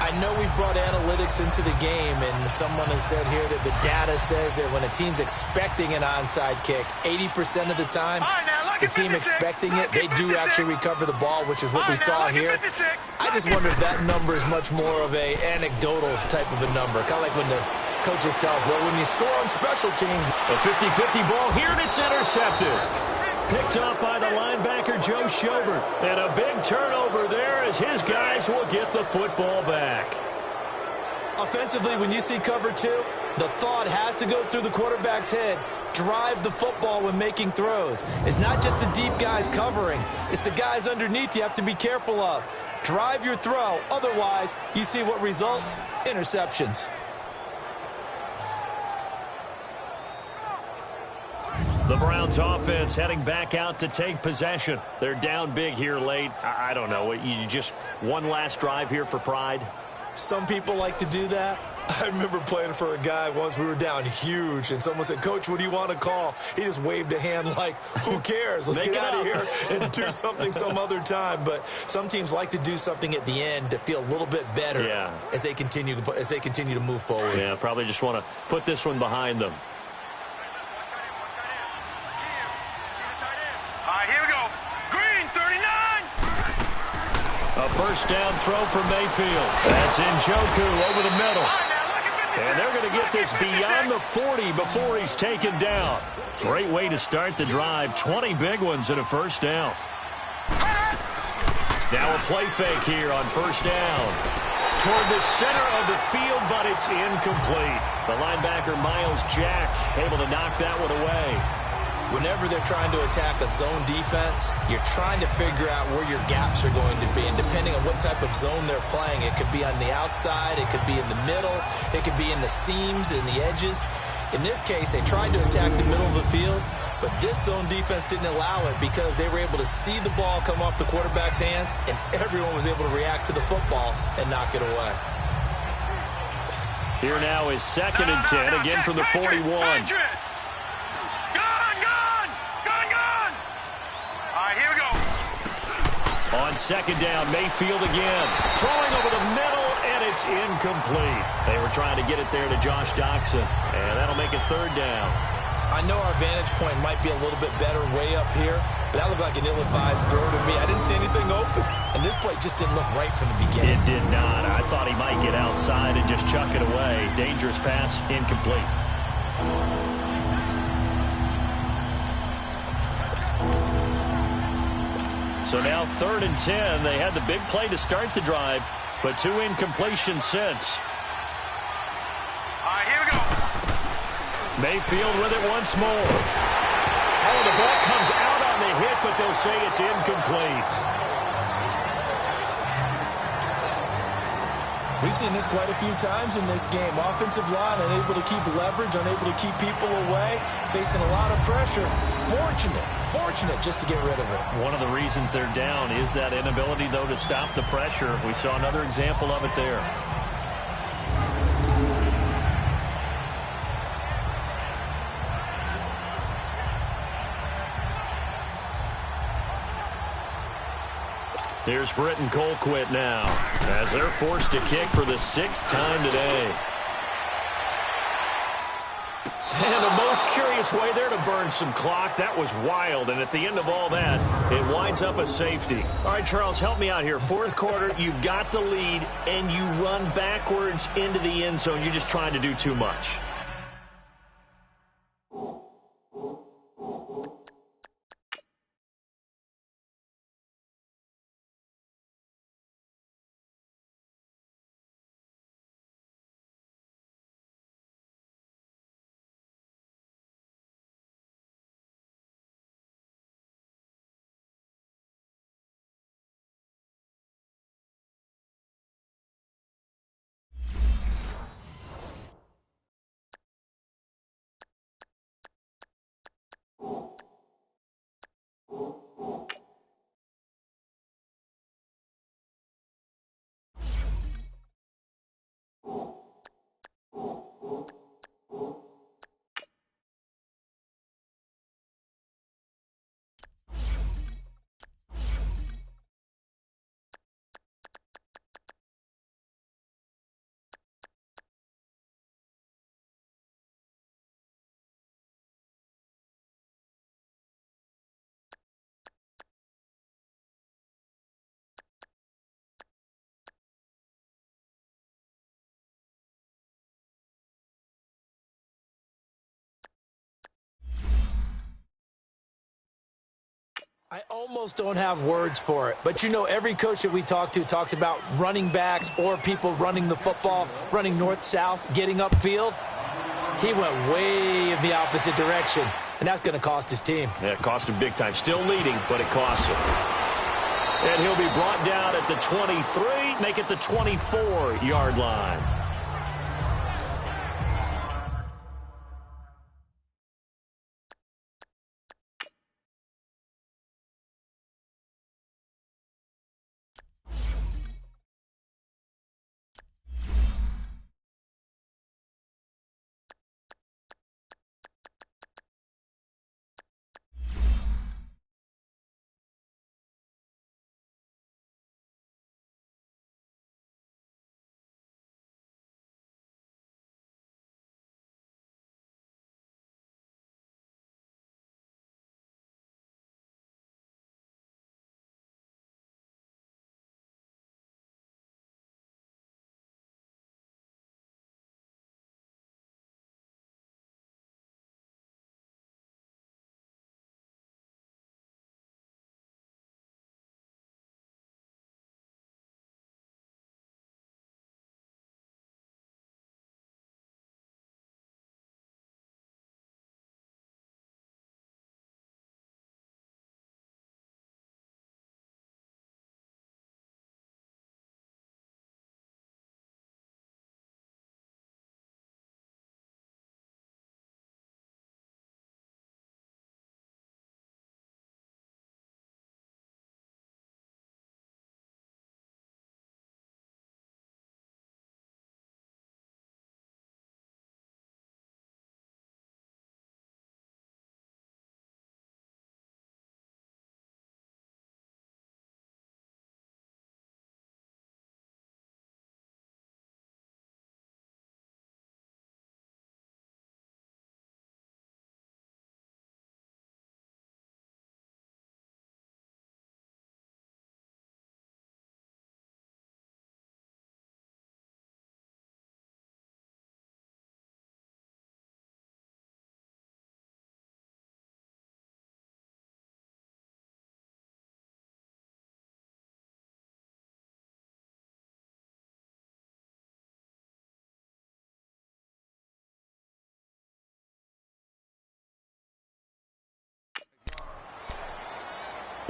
I know we've brought analytics into the game, and someone has said here that the data says that when a team's expecting an onside kick, 80% of the time, the team expecting it, they do actually recover the ball, which is what we saw here. I just wonder if that number is much more of a anecdotal type of a number, kind of like when the coaches tell us, well, when you score on special teams. A 50-50 ball here, and it's intercepted. Picked up by the linebacker, Joe Schobert. And a big turnover there as his guys will get the football back. Offensively, when you see cover 2, the thought has to go through the quarterback's head. Drive the football when making throws. It's not just the deep guys covering. It's the guys underneath you have to be careful of. Drive your throw. Otherwise, you see what results? Interceptions. The Browns offense heading back out to take possession. They're down big here late. I don't know. You just one last drive here for pride? Some people like to do that. I remember playing for a guy once. We were down huge, and someone said, "Coach, what do you want to call?" He just waved a hand like, who cares? Let's get out of here and do something some other time. But some teams like to do something at the end to feel a little bit better as they continue to move forward. Yeah, probably just want to put this one behind them. All right, here we go. Green, 39. A first down throw for Mayfield. That's Njoku over the middle. And they're going to get this beyond the 40 before he's taken down. Great way to start the drive. 20 big ones and a first down. Now a play fake here on first down. Toward the center of the field, but it's incomplete. The linebacker, Miles Jack, able to knock that one away. Whenever they're trying to attack a zone defense, you're trying to figure out where your gaps are going to be. And depending on what type of zone they're playing, it could be on the outside, it could be in the middle, it could be in the seams and the edges. In this case, they tried to attack the middle of the field, but this zone defense didn't allow it because they were able to see the ball come off the quarterback's hands, and everyone was able to react to the football and knock it away. Here now is 2nd and 10, again from the 41. On 2nd down, Mayfield again. Throwing over the middle, and it's incomplete. They were trying to get it there to Josh Doxson, and that'll make it 3rd down. I know our vantage point might be a little bit better way up here, but that looked like an ill-advised throw to me. I didn't see anything open, and this play just didn't look right from the beginning. It did not. I thought he might get outside and just chuck it away. Dangerous pass, incomplete. So now 3rd and 10. They had the big play to start the drive, but 2 incompletions since. All right, here we go. Mayfield with it once more. Oh, the ball comes out on the hit, but they'll say it's incomplete. We've seen this quite a few times in this game. Offensive line unable to keep leverage, unable to keep people away, facing a lot of pressure. Fortunate just to get rid of it. One of the reasons they're down is that inability, though, to stop the pressure. We saw another example of it there. Here's Britton Colquitt now, as they're forced to kick for the 6th time today. And the most curious way there to burn some clock. That was wild, and at the end of all that, it winds up a safety. All right, Charles, help me out here. 4th quarter, you've got the lead, and you run backwards into the end zone. You're just trying to do too much. I almost don't have words for it, but you know every coach that we talk to talks about running backs or people running the football, running north-south, getting upfield. He went way in the opposite direction, and that's going to cost his team. Yeah, it cost him big time. Still leading, but it costs him. And he'll be brought down at the 23, make it the 24-yard line.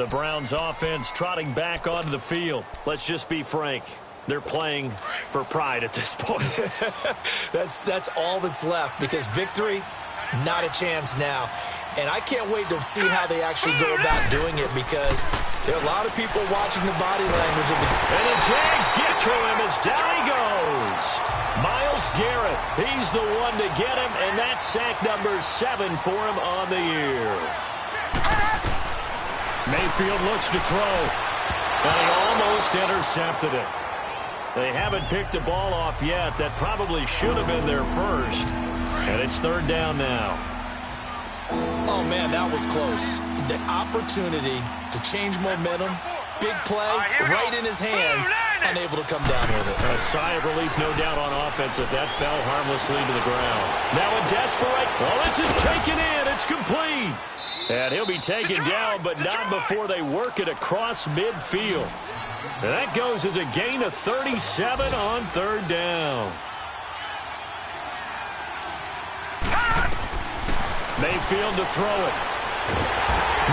The Browns offense trotting back onto the field. Let's just be frank. They're playing for pride at this point. That's all that's left, because victory, not a chance now. And I can't wait to see how they actually go about doing it, because there are a lot of people watching the body language of the... And the Jags get to him as down he goes. Myles Garrett, he's the one to get him, and that's sack number 7 for him on the year. Mayfield looks to throw, and he almost intercepted it. They haven't picked the ball off yet. That probably should have been their first. And it's 3rd down now. Oh, man, that was close. The opportunity to change momentum, big play, right in his hands, unable to come down with it. A sigh of relief, no doubt, on offense if that fell harmlessly to the ground. Now a desperate. Oh, this is taken in. It's complete. And he'll be taken down, but not before they work it across midfield. And that goes as a gain of 37 on 3rd down. Mayfield to throw it.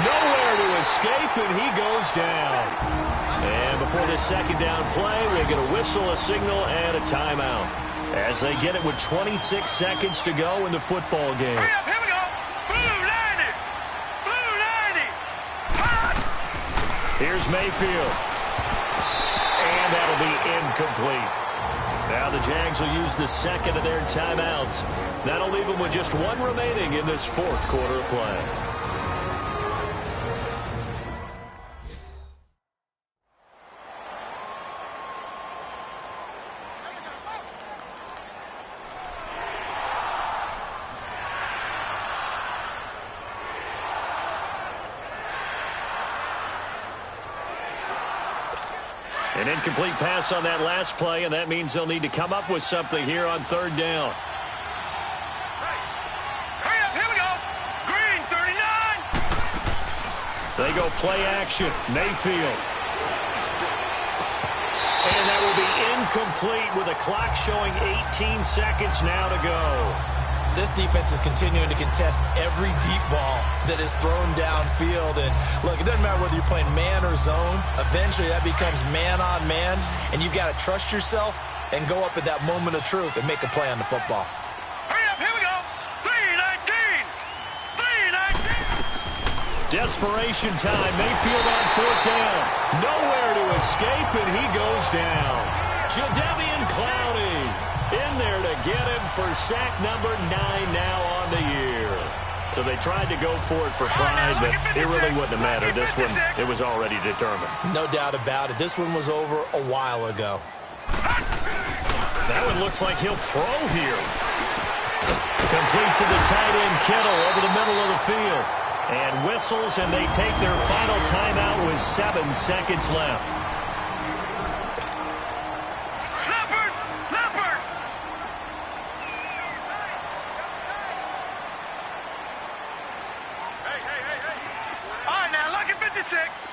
Nowhere to escape, and he goes down. And before this 2nd down play, we get a whistle, a signal, and a timeout. As they get it with 26 seconds to go in the football game. Hurry up, here we go. Blue 90. Blue 90. Here's Mayfield. And that'll be incomplete. Now the Jags will use the 2nd of their timeouts. That'll leave them with just 1 remaining in this 4th quarter of play. An incomplete pass on that last play, and that means they'll need to come up with something here on 3rd down. Hurry up, here we go. Green 39. They go play action. Mayfield. And that will be incomplete with a clock showing 18 seconds now to go. This defense is continuing to contest every deep ball that is thrown downfield. And, look, it doesn't matter whether you're playing man or zone. Eventually, that becomes man-on-man, and you've got to trust yourself and go up at that moment of truth and make a play on the football. Hurry up, here we go. 319. 319. Desperation time. Mayfield on 4th down. Nowhere to escape, and he goes down. Jadeveon Clowney in there to get him for sack number 9 now on the year. So they tried to go for it for pride, but it really wouldn't have mattered. This one, it was already determined. No doubt about it. This one was over a while ago. That one looks like he'll throw here. Complete to the tight end, Kittle, over the middle of the field. And whistles, and they take their final timeout with 7 seconds left.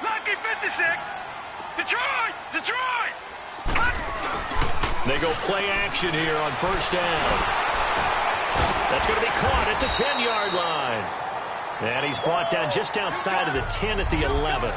Lucky 56. Detroit! Detroit! They go play action here on 1st down. That's going to be caught at the 10-yard line. And he's brought down just outside of the 10 at the 11.